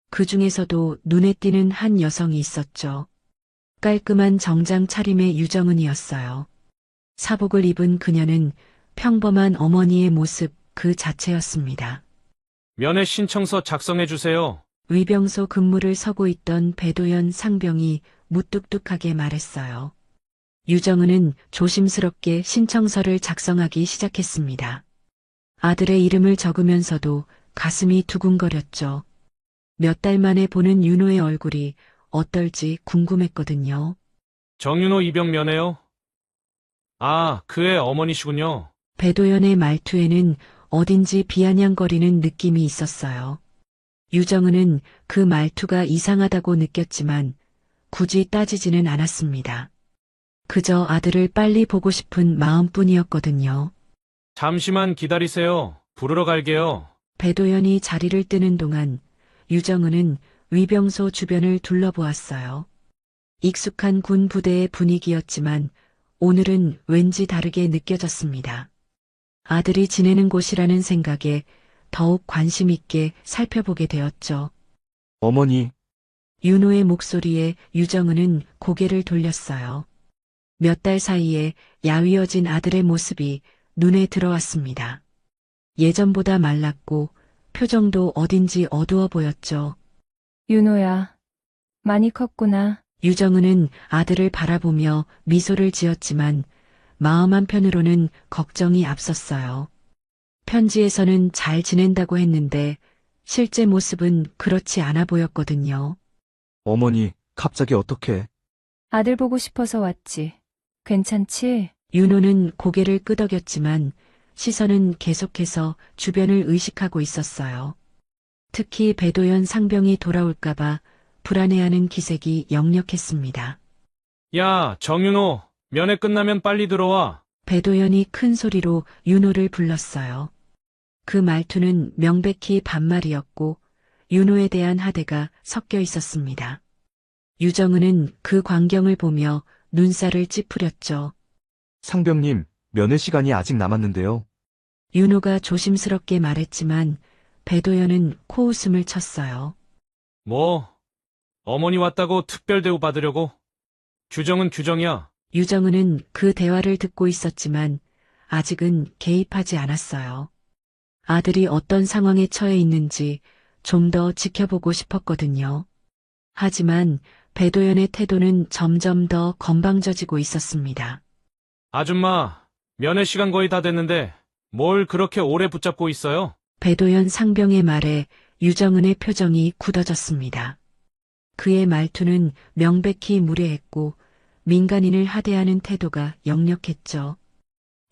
그 중에서도 눈에 띄는 한 여성이 있었죠. 깔끔한 정장 차림의 유정은이었어요. 사복을 입은 그녀는 평범한 어머니의 모습 그 자체였습니다. 면회 신청서 작성해 주세요. 위병소 근무를 서고 있던 배도연 상병이 무뚝뚝하게 말했어요. 유정은은 조심스럽게 신청서를 작성하기 시작했습니다. 아들의 이름을 적으면서도 가슴이 두근거렸죠. 몇 달 만에 보는 윤호의 얼굴이 어떨지 궁금했거든요. 정윤호 이병 면회요? 아, 그의 어머니시군요. 배도연의 말투에는 어딘지 비아냥거리는 느낌이 있었어요. 유정은은 그 말투가 이상하다고 느꼈지만 굳이 따지지는 않았습니다. 그저 아들을 빨리 보고 싶은 마음뿐이었거든요. 잠시만 기다리세요. 부르러 갈게요. 배도연이 자리를 뜨는 동안 유정은은 위병소 주변을 둘러보았어요. 익숙한 군 부대의 분위기였지만 오늘은 왠지 다르게 느껴졌습니다. 아들이 지내는 곳이라는 생각에 더욱 관심 있게 살펴보게 되었죠. 어머니, 윤호의 목소리에 유정은은 고개를 돌렸어요. 몇 달 사이에 야위어진 아들의 모습이 눈에 들어왔습니다. 예전보다 말랐고 표정도 어딘지 어두워 보였죠. 윤호야, 많이 컸구나. 유정은은 아들을 바라보며 미소를 지었지만 마음 한편으로는 걱정이 앞섰어요. 편지에서는 잘 지낸다고 했는데 실제 모습은 그렇지 않아 보였거든요. 어머니, 갑자기 어떻게? 아들 보고 싶어서 왔지. 괜찮지? 윤호는 고개를 끄덕였지만 시선은 계속해서 주변을 의식하고 있었어요. 특히 배도연 상병이 돌아올까봐 불안해하는 기색이 역력했습니다. 야, 정윤호. 면회 끝나면 빨리 들어와. 배도연이 큰 소리로 윤호를 불렀어요. 그 말투는 명백히 반말이었고 윤호에 대한 하대가 섞여 있었습니다. 유정은은 그 광경을 보며 눈살을 찌푸렸죠. 상병님, 면회 시간이 아직 남았는데요. 윤호가 조심스럽게 말했지만 배도연은 코웃음을 쳤어요. 뭐, 어머니 왔다고 특별 대우 받으려고? 규정은 규정이야. 유정은은 그 대화를 듣고 있었지만 아직은 개입하지 않았어요. 아들이 어떤 상황에 처해 있는지 좀 더 지켜보고 싶었거든요. 하지만 배도연의 태도는 점점 더 건방져지고 있었습니다. 아줌마, 면회 시간 거의 다 됐는데 뭘 그렇게 오래 붙잡고 있어요? 배도연 상병의 말에 유정은의 표정이 굳어졌습니다. 그의 말투는 명백히 무례했고 민간인을 하대하는 태도가 역력했죠.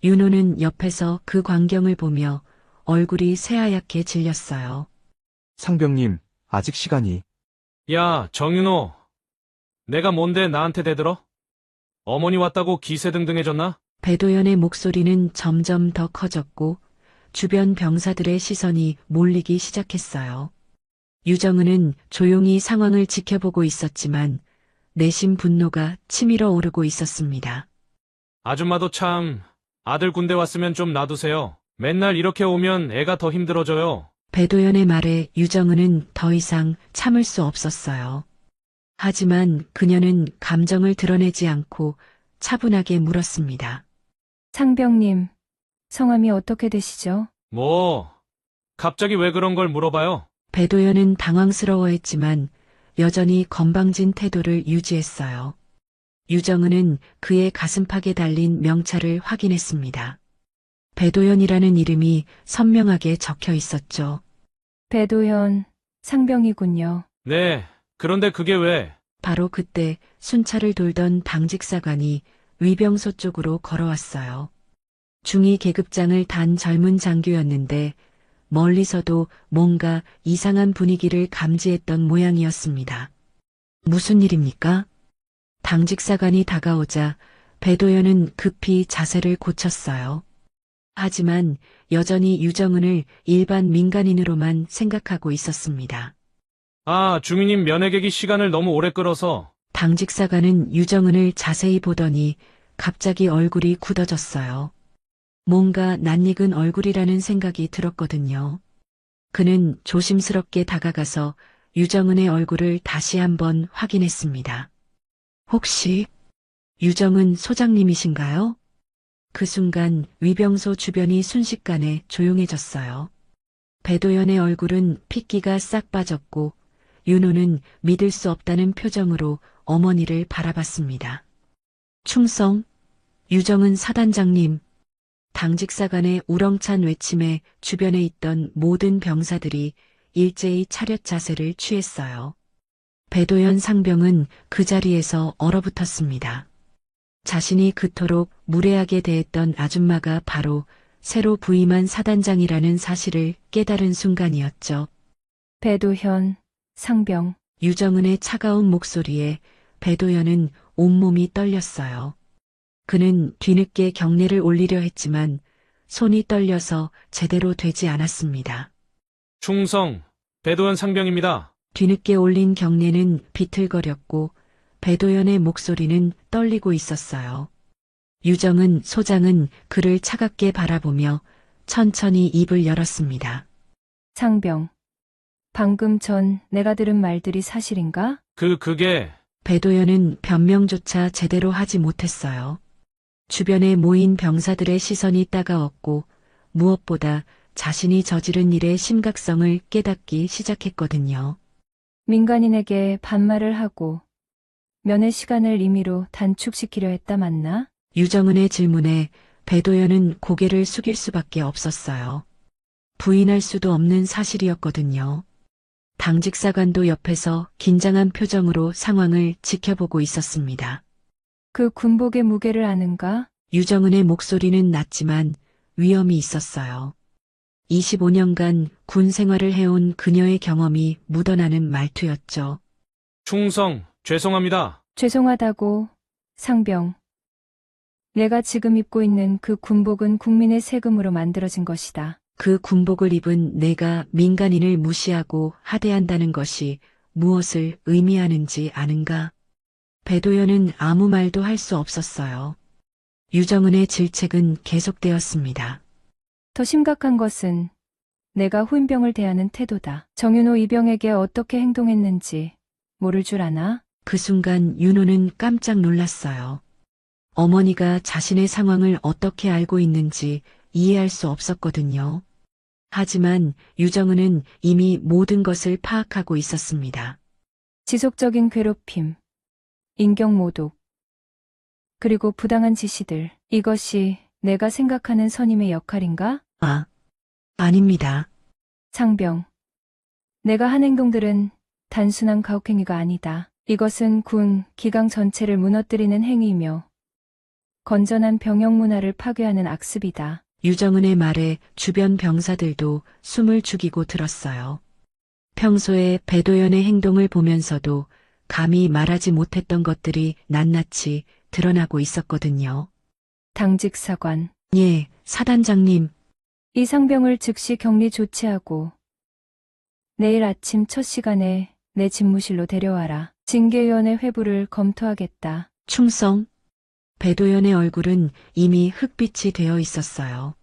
윤호는 옆에서 그 광경을 보며 얼굴이 새하얗게 질렸어요. 상병님, 아직 시간이. 야, 정윤호. 내가 뭔데 나한테 대들어? 어머니 왔다고 기세등등해졌나? 배도연의 목소리는 점점 더 커졌고 주변 병사들의 시선이 몰리기 시작했어요. 유정은은 조용히 상황을 지켜보고 있었지만 내심 분노가 치밀어 오르고 있었습니다. 아줌마도 참, 아들 군대 왔으면 좀 놔두세요. 맨날 이렇게 오면 애가 더 힘들어져요. 배도연의 말에 유정은은 더 이상 참을 수 없었어요. 하지만 그녀는 감정을 드러내지 않고 차분하게 물었습니다. 상병님, 성함이 어떻게 되시죠? 뭐, 갑자기 왜 그런 걸 물어봐요? 배도연은 당황스러워했지만 여전히 건방진 태도를 유지했어요. 유정은은 그의 가슴팍에 달린 명찰을 확인했습니다. 배도연이라는 이름이 선명하게 적혀 있었죠. 배도현, 상병이군요. 네, 그런데 그게 왜? 바로 그때 순찰을 돌던 당직사관이 위병소 쪽으로 걸어왔어요. 중위 계급장을 단 젊은 장교였는데 멀리서도 뭔가 이상한 분위기를 감지했던 모양이었습니다. 무슨 일입니까? 당직사관이 다가오자 배도연은 급히 자세를 고쳤어요. 하지만 여전히 유정은을 일반 민간인으로만 생각하고 있었습니다. 아, 중위님 면회객이 시간을 너무 오래 끌어서. 당직사관은 유정은을 자세히 보더니 갑자기 얼굴이 굳어졌어요. 뭔가 낯익은 얼굴이라는 생각이 들었거든요. 그는 조심스럽게 다가가서 유정은의 얼굴을 다시 한번 확인했습니다. 혹시 유정은 소장님이신가요? 그 순간 위병소 주변이 순식간에 조용해졌어요. 배도연의 얼굴은 핏기가 싹 빠졌고 윤호는 믿을 수 없다는 표정으로 어머니를 바라봤습니다. 충성, 유정은 사단장님. 당직사관의 우렁찬 외침에 주변에 있던 모든 병사들이 일제히 차렷 자세를 취했어요. 배도연 상병은 그 자리에서 얼어붙었습니다. 자신이 그토록 무례하게 대했던 아줌마가 바로 새로 부임한 사단장이라는 사실을 깨달은 순간이었죠. 배도현, 상병. 유정은의 차가운 목소리에 배도연은 온몸이 떨렸어요. 그는 뒤늦게 경례를 올리려 했지만 손이 떨려서 제대로 되지 않았습니다. 충성, 배도현 상병입니다. 뒤늦게 올린 경례는 비틀거렸고 배도연의 목소리는 떨리고 있었어요. 유정은 소장은 그를 차갑게 바라보며 천천히 입을 열었습니다. 상병. 방금 전 내가 들은 말들이 사실인가? 그게, 배도연은 변명조차 제대로 하지 못했어요. 주변에 모인 병사들의 시선이 따가웠고 무엇보다 자신이 저지른 일의 심각성을 깨닫기 시작했거든요. 민간인에게 반말을 하고 면회 시간을 임의로 단축시키려 했다 맞나? 유정은의 질문에 배도연은 고개를 숙일 수밖에 없었어요. 부인할 수도 없는 사실이었거든요. 당직사관도 옆에서 긴장한 표정으로 상황을 지켜보고 있었습니다. 그 군복의 무게를 아는가? 유정은의 목소리는 낮지만 위험이 있었어요. 25년간 군 생활을 해온 그녀의 경험이 묻어나는 말투였죠. 충성, 죄송합니다. 죄송하다고, 상병. 내가 지금 입고 있는 그 군복은 국민의 세금으로 만들어진 것이다. 그 군복을 입은 내가 민간인을 무시하고 하대한다는 것이 무엇을 의미하는지 아는가? 배도연은 아무 말도 할 수 없었어요. 유정은의 질책은 계속되었습니다. 더 심각한 것은 내가 후임병을 대하는 태도다. 정윤호 이병에게 어떻게 행동했는지 모를 줄 아나? 그 순간 윤호는 깜짝 놀랐어요. 어머니가 자신의 상황을 어떻게 알고 있는지 이해할 수 없었거든요. 하지만 유정은은 이미 모든 것을 파악하고 있었습니다. 지속적인 괴롭힘, 인격모독, 그리고 부당한 지시들. 이것이 내가 생각하는 선임의 역할인가? 아닙니다. 상병. 내가 한 행동들은 단순한 가혹행위가 아니다. 이것은 군, 기강 전체를 무너뜨리는 행위이며 건전한 병영 문화를 파괴하는 악습이다. 유정은의 말에 주변 병사들도 숨을 죽이고 들었어요. 평소에 배도연의 행동을 보면서도 감히 말하지 못했던 것들이 낱낱이 드러나고 있었거든요. 당직사관. 예, 사단장님. 이 상병을 즉시 격리 조치하고 내일 아침 첫 시간에 내 집무실로 데려와라. 징계위원회 회부를 검토하겠다. 충성. 배도연의 얼굴은 이미 흑빛이 되어 있었어요.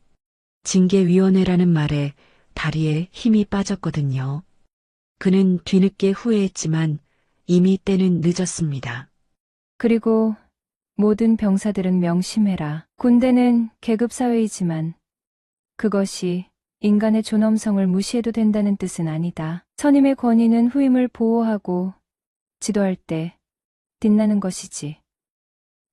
징계위원회라는 말에 다리에 힘이 빠졌거든요. 그는 뒤늦게 후회했지만 이미 때는 늦었습니다. 그리고 모든 병사들은 명심해라. 군대는 계급사회이지만 그것이 인간의 존엄성을 무시해도 된다는 뜻은 아니다. 선임의 권위는 후임을 보호하고 지도할 때 빛나는 것이지.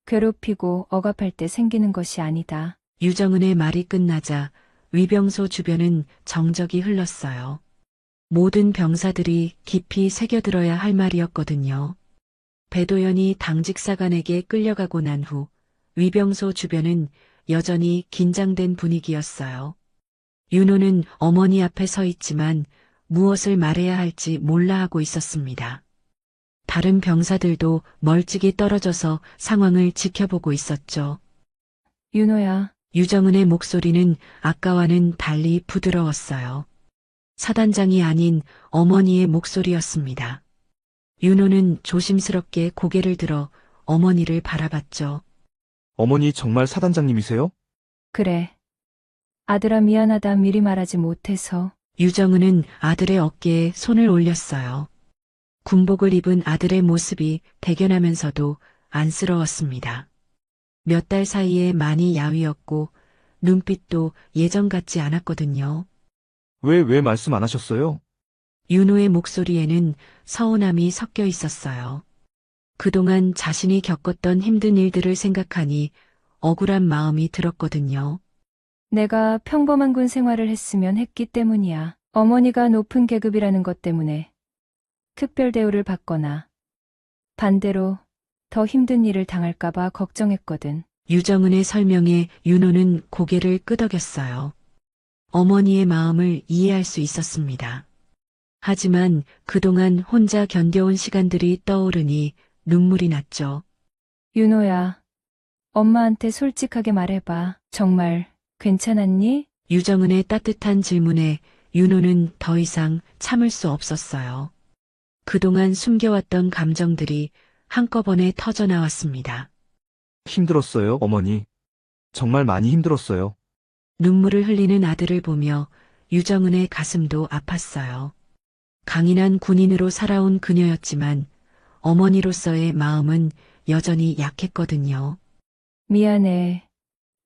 괴롭히고 억압할 때 생기는 것이 아니다. 유정은의 말이 끝나자 위병소 주변은 정적이 흘렀어요. 모든 병사들이 깊이 새겨들어야 할 말이었거든요. 배도연이 당직사관에게 끌려가고 난 후 위병소 주변은 여전히 긴장된 분위기였어요. 윤호는 어머니 앞에 서 있지만 무엇을 말해야 할지 몰라 하고 있었습니다. 다른 병사들도 멀찍이 떨어져서 상황을 지켜보고 있었죠. 윤호야, 유정은의 목소리는 아까와는 달리 부드러웠어요. 사단장이 아닌 어머니의 목소리였습니다. 윤호는 조심스럽게 고개를 들어 어머니를 바라봤죠. 어머니 정말 사단장님이세요? 그래. 아들아 미안하다 미리 말하지 못해서. 유정은은 아들의 어깨에 손을 올렸어요. 군복을 입은 아들의 모습이 대견하면서도 안쓰러웠습니다. 몇 달 사이에 많이 야위었고 눈빛도 예전 같지 않았거든요. 왜 말씀 안 하셨어요? 윤호의 목소리에는 서운함이 섞여 있었어요. 그동안 자신이 겪었던 힘든 일들을 생각하니 억울한 마음이 들었거든요. 내가 평범한 군 생활을 했으면 했기 때문이야. 어머니가 높은 계급이라는 것 때문에 특별 대우를 받거나 반대로 더 힘든 일을 당할까봐 걱정했거든. 유정은의 설명에 윤호는 고개를 끄덕였어요. 어머니의 마음을 이해할 수 있었습니다. 하지만 그동안 혼자 견뎌온 시간들이 떠오르니 눈물이 났죠. 윤호야, 엄마한테 솔직하게 말해봐. 정말 괜찮았니? 유정은의 따뜻한 질문에 윤호는 더 이상 참을 수 없었어요. 그동안 숨겨왔던 감정들이 한꺼번에 터져나왔습니다. 힘들었어요, 어머니. 정말 많이 힘들었어요. 눈물을 흘리는 아들을 보며 유정은의 가슴도 아팠어요. 강인한 군인으로 살아온 그녀였지만 어머니로서의 마음은 여전히 약했거든요. 미안해.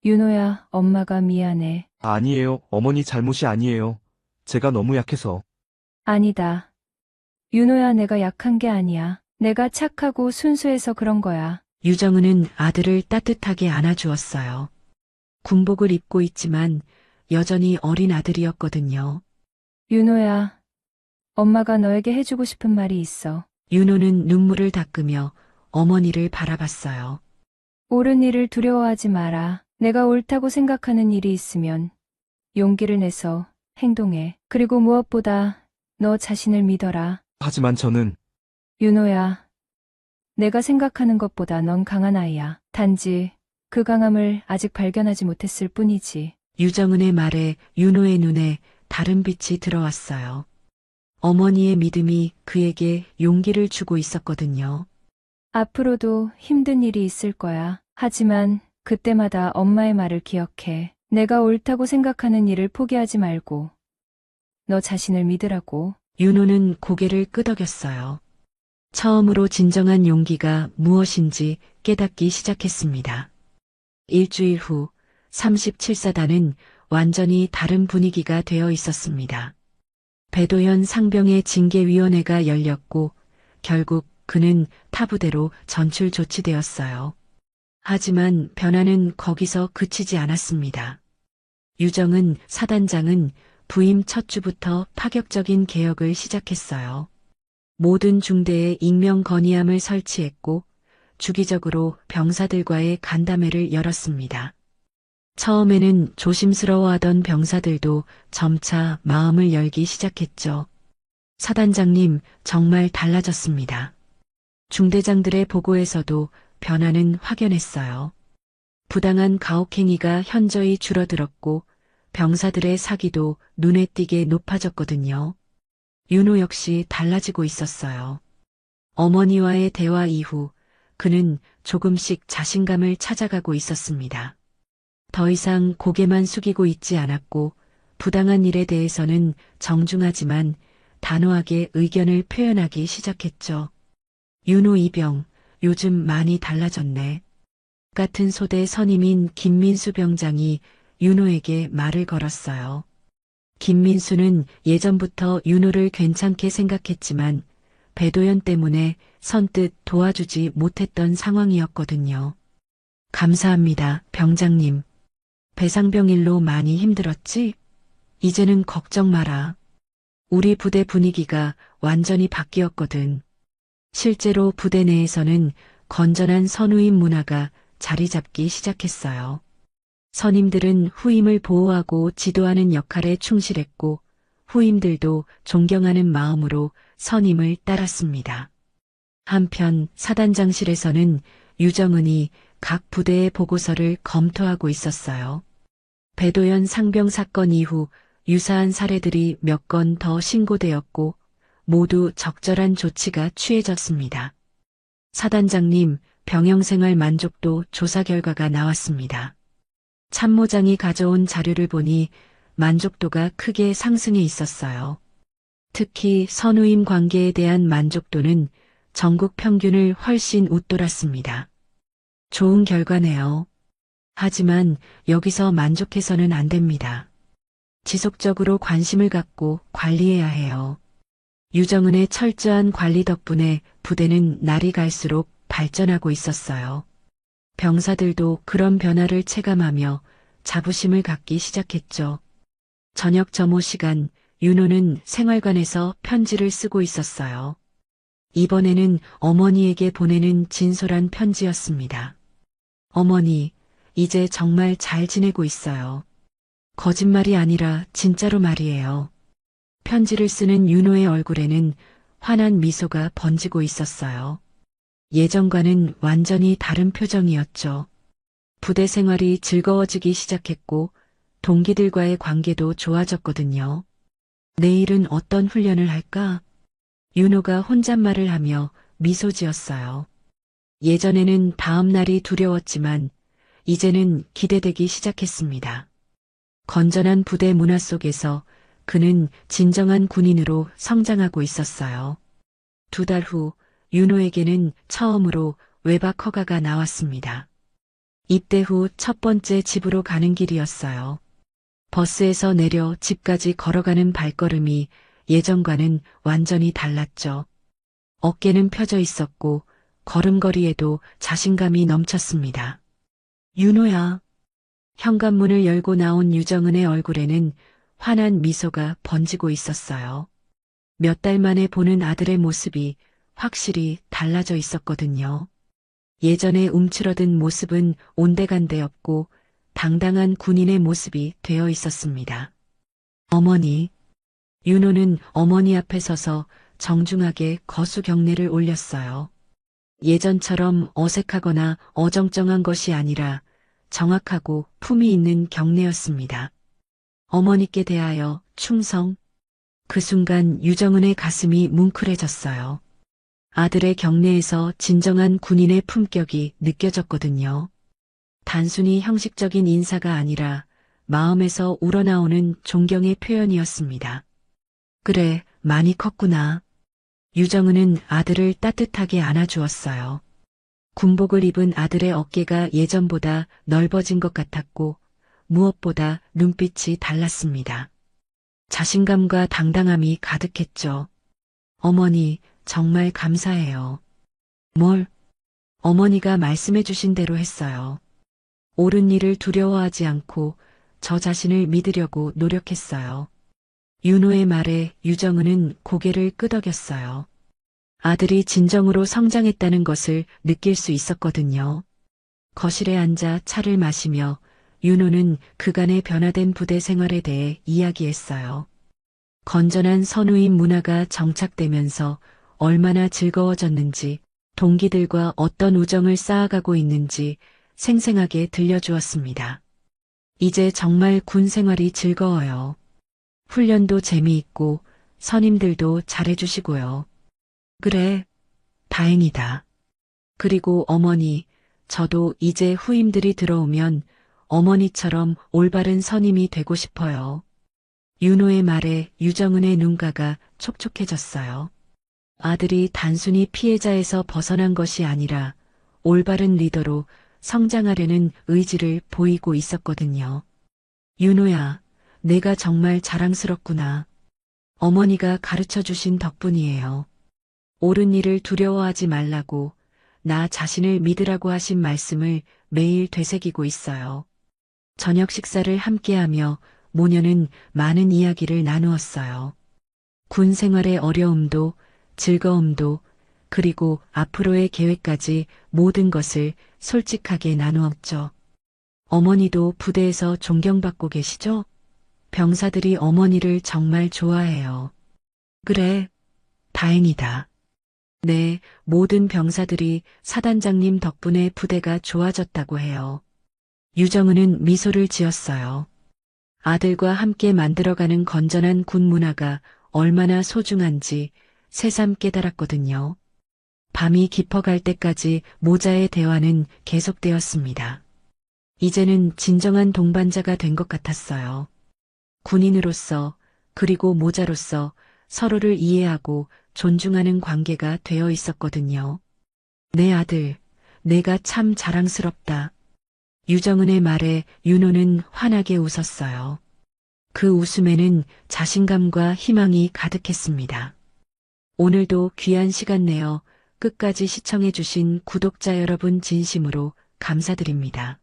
윤호야, 엄마가 미안해. 아니에요, 어머니 잘못이 아니에요. 제가 너무 약해서. 아니다. 윤호야, 내가 약한 게 아니야. 내가 착하고 순수해서 그런 거야. 유정은은 아들을 따뜻하게 안아주었어요. 군복을 입고 있지만 여전히 어린 아들이었거든요. 윤호야, 엄마가 너에게 해주고 싶은 말이 있어. 윤호는 눈물을 닦으며 어머니를 바라봤어요. 옳은 일을 두려워하지 마라. 내가 옳다고 생각하는 일이 있으면 용기를 내서 행동해. 그리고 무엇보다 너 자신을 믿어라. 하지만 저는 윤호야, 내가 생각하는 것보다 넌 강한 아이야. 단지 그 강함을 아직 발견하지 못했을 뿐이지. 유정은의 말에 윤호의 눈에 다른 빛이 들어왔어요. 어머니의 믿음이 그에게 용기를 주고 있었거든요. 앞으로도 힘든 일이 있을 거야. 하지만 그때마다 엄마의 말을 기억해. 내가 옳다고 생각하는 일을 포기하지 말고 너 자신을 믿으라고. 윤호는 고개를 끄덕였어요. 처음으로 진정한 용기가 무엇인지 깨닫기 시작했습니다. 일주일 후 37사단은 완전히 다른 분위기가 되어 있었습니다. 배도현 상병의 징계위원회가 열렸고 결국 그는 타부대로 전출 조치되었어요. 하지만 변화는 거기서 그치지 않았습니다. 유정은 사단장은 부임 첫 주부터 파격적인 개혁을 시작했어요. 모든 중대에 익명 건의함을 설치했고 주기적으로 병사들과의 간담회를 열었습니다. 처음에는 조심스러워하던 병사들도 점차 마음을 열기 시작했죠. 사단장님, 정말 달라졌습니다. 중대장들의 보고에서도 변화는 확연했어요. 부당한 가혹행위가 현저히 줄어들었고 병사들의 사기도 눈에 띄게 높아졌거든요. 윤호 역시 달라지고 있었어요. 어머니와의 대화 이후 그는 조금씩 자신감을 찾아가고 있었습니다. 더 이상 고개만 숙이고 있지 않았고 부당한 일에 대해서는 정중하지만 단호하게 의견을 표현하기 시작했죠. 윤호 이병, 요즘 많이 달라졌네. 같은 소대 선임인 김민수 병장이 윤호에게 말을 걸었어요. 김민수는 예전부터 윤호를 괜찮게 생각했지만 배도연 때문에 선뜻 도와주지 못했던 상황이었거든요. 감사합니다, 병장님. 배상병 일로 많이 힘들었지? 이제는 걱정 마라. 우리 부대 분위기가 완전히 바뀌었거든. 실제로 부대 내에서는 건전한 선후임 문화가 자리 잡기 시작했어요. 선임들은 후임을 보호하고 지도하는 역할에 충실했고 후임들도 존경하는 마음으로 선임을 따랐습니다. 한편 사단장실에서는 유정은이 각 부대의 보고서를 검토하고 있었어요. 배도연 상병 사건 이후 유사한 사례들이 몇 건 더 신고되었고 모두 적절한 조치가 취해졌습니다. 사단장님, 병영생활 만족도 조사 결과가 나왔습니다. 참모장이 가져온 자료를 보니 만족도가 크게 상승해 있었어요. 특히 선후임 관계에 대한 만족도는 전국 평균을 훨씬 웃돌았습니다. 좋은 결과네요. 하지만 여기서 만족해서는 안 됩니다. 지속적으로 관심을 갖고 관리해야 해요. 유정은의 철저한 관리 덕분에 부대는 날이 갈수록 발전하고 있었어요. 병사들도 그런 변화를 체감하며 자부심을 갖기 시작했죠. 저녁 점호 시간, 윤호는 생활관에서 편지를 쓰고 있었어요. 이번에는 어머니에게 보내는 진솔한 편지였습니다. 어머니, 이제 정말 잘 지내고 있어요. 거짓말이 아니라 진짜로 말이에요. 편지를 쓰는 윤호의 얼굴에는 환한 미소가 번지고 있었어요. 예전과는 완전히 다른 표정이었죠. 부대 생활이 즐거워지기 시작했고 동기들과의 관계도 좋아졌거든요. 내일은 어떤 훈련을 할까? 윤호가 혼잣말을 하며 미소 지었어요. 예전에는 다음 날이 두려웠지만 이제는 기대되기 시작했습니다. 건전한 부대 문화 속에서 그는 진정한 군인으로 성장하고 있었어요. 2달 후 윤호에게는 처음으로 외박 허가가 나왔습니다. 입대 후 첫 번째 집으로 가는 길이었어요. 버스에서 내려 집까지 걸어가는 발걸음이 예전과는 완전히 달랐죠. 어깨는 펴져 있었고 걸음걸이에도 자신감이 넘쳤습니다. 윤호야. 현관문을 열고 나온 유정은의 얼굴에는 환한 미소가 번지고 있었어요. 몇 달 만에 보는 아들의 모습이 확실히 달라져 있었거든요. 예전에 움츠러든 모습은 온데간데 없고 당당한 군인의 모습이 되어 있었습니다. 어머니. 윤호는 어머니 앞에 서서 정중하게 거수 경례를 올렸어요. 예전처럼 어색하거나 어정쩡한 것이 아니라 정확하고 품이 있는 경례였습니다. 어머니께 대하여 충성. 그 순간 유정은의 가슴이 뭉클해졌어요. 아들의 경례에서 진정한 군인의 품격이 느껴졌거든요. 단순히 형식적인 인사가 아니라 마음에서 우러나오는 존경의 표현이었습니다. 그래, 많이 컸구나. 유정은은 아들을 따뜻하게 안아주었어요. 군복을 입은 아들의 어깨가 예전보다 넓어진 것 같았고 무엇보다 눈빛이 달랐습니다. 자신감과 당당함이 가득했죠. 어머니, 정말 감사해요. 뭘? 어머니가 말씀해 주신 대로 했어요. 옳은 일을 두려워하지 않고 저 자신을 믿으려고 노력했어요. 윤호의 말에 유정은은 고개를 끄덕였어요. 아들이 진정으로 성장했다는 것을 느낄 수 있었거든요. 거실에 앉아 차를 마시며 윤호는 그간의 변화된 부대 생활에 대해 이야기했어요. 건전한 선우인 문화가 정착되면서 얼마나 즐거워졌는지, 동기들과 어떤 우정을 쌓아가고 있는지 생생하게 들려주었습니다. 이제 정말 군 생활이 즐거워요. 훈련도 재미있고 선임들도 잘해주시고요. 그래, 다행이다. 그리고 어머니, 저도 이제 후임들이 들어오면 어머니처럼 올바른 선임이 되고 싶어요. 윤호의 말에 유정은의 눈가가 촉촉해졌어요. 아들이 단순히 피해자에서 벗어난 것이 아니라 올바른 리더로 성장하려는 의지를 보이고 있었거든요. 윤호야, 내가 정말 자랑스럽구나. 어머니가 가르쳐 주신 덕분이에요. 옳은 일을 두려워하지 말라고, 나 자신을 믿으라고 하신 말씀을 매일 되새기고 있어요. 저녁 식사를 함께하며 모녀는 많은 이야기를 나누었어요. 군 생활의 어려움도 즐거움도 그리고 앞으로의 계획까지 모든 것을 솔직하게 나누었죠. 어머니도 부대에서 존경받고 계시죠? 병사들이 어머니를 정말 좋아해요. 그래, 다행이다. 네, 모든 병사들이 사단장님 덕분에 부대가 좋아졌다고 해요. 유정은은 미소를 지었어요. 아들과 함께 만들어가는 건전한 군 문화가 얼마나 소중한지 새삼 깨달았거든요. 밤이 깊어갈 때까지 모자의 대화는 계속되었습니다. 이제는 진정한 동반자가 된 것 같았어요. 군인으로서 그리고 모자로서 서로를 이해하고 존중하는 관계가 되어 있었거든요. 내 아들, 내가 참 자랑스럽다. 유정은의 말에 윤호는 환하게 웃었어요. 그 웃음에는 자신감과 희망이 가득했습니다. 오늘도 귀한 시간 내어 끝까지 시청해주신 구독자 여러분 진심으로 감사드립니다.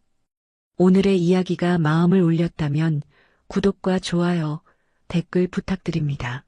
오늘의 이야기가 마음을 울렸다면 구독과 좋아요, 댓글 부탁드립니다.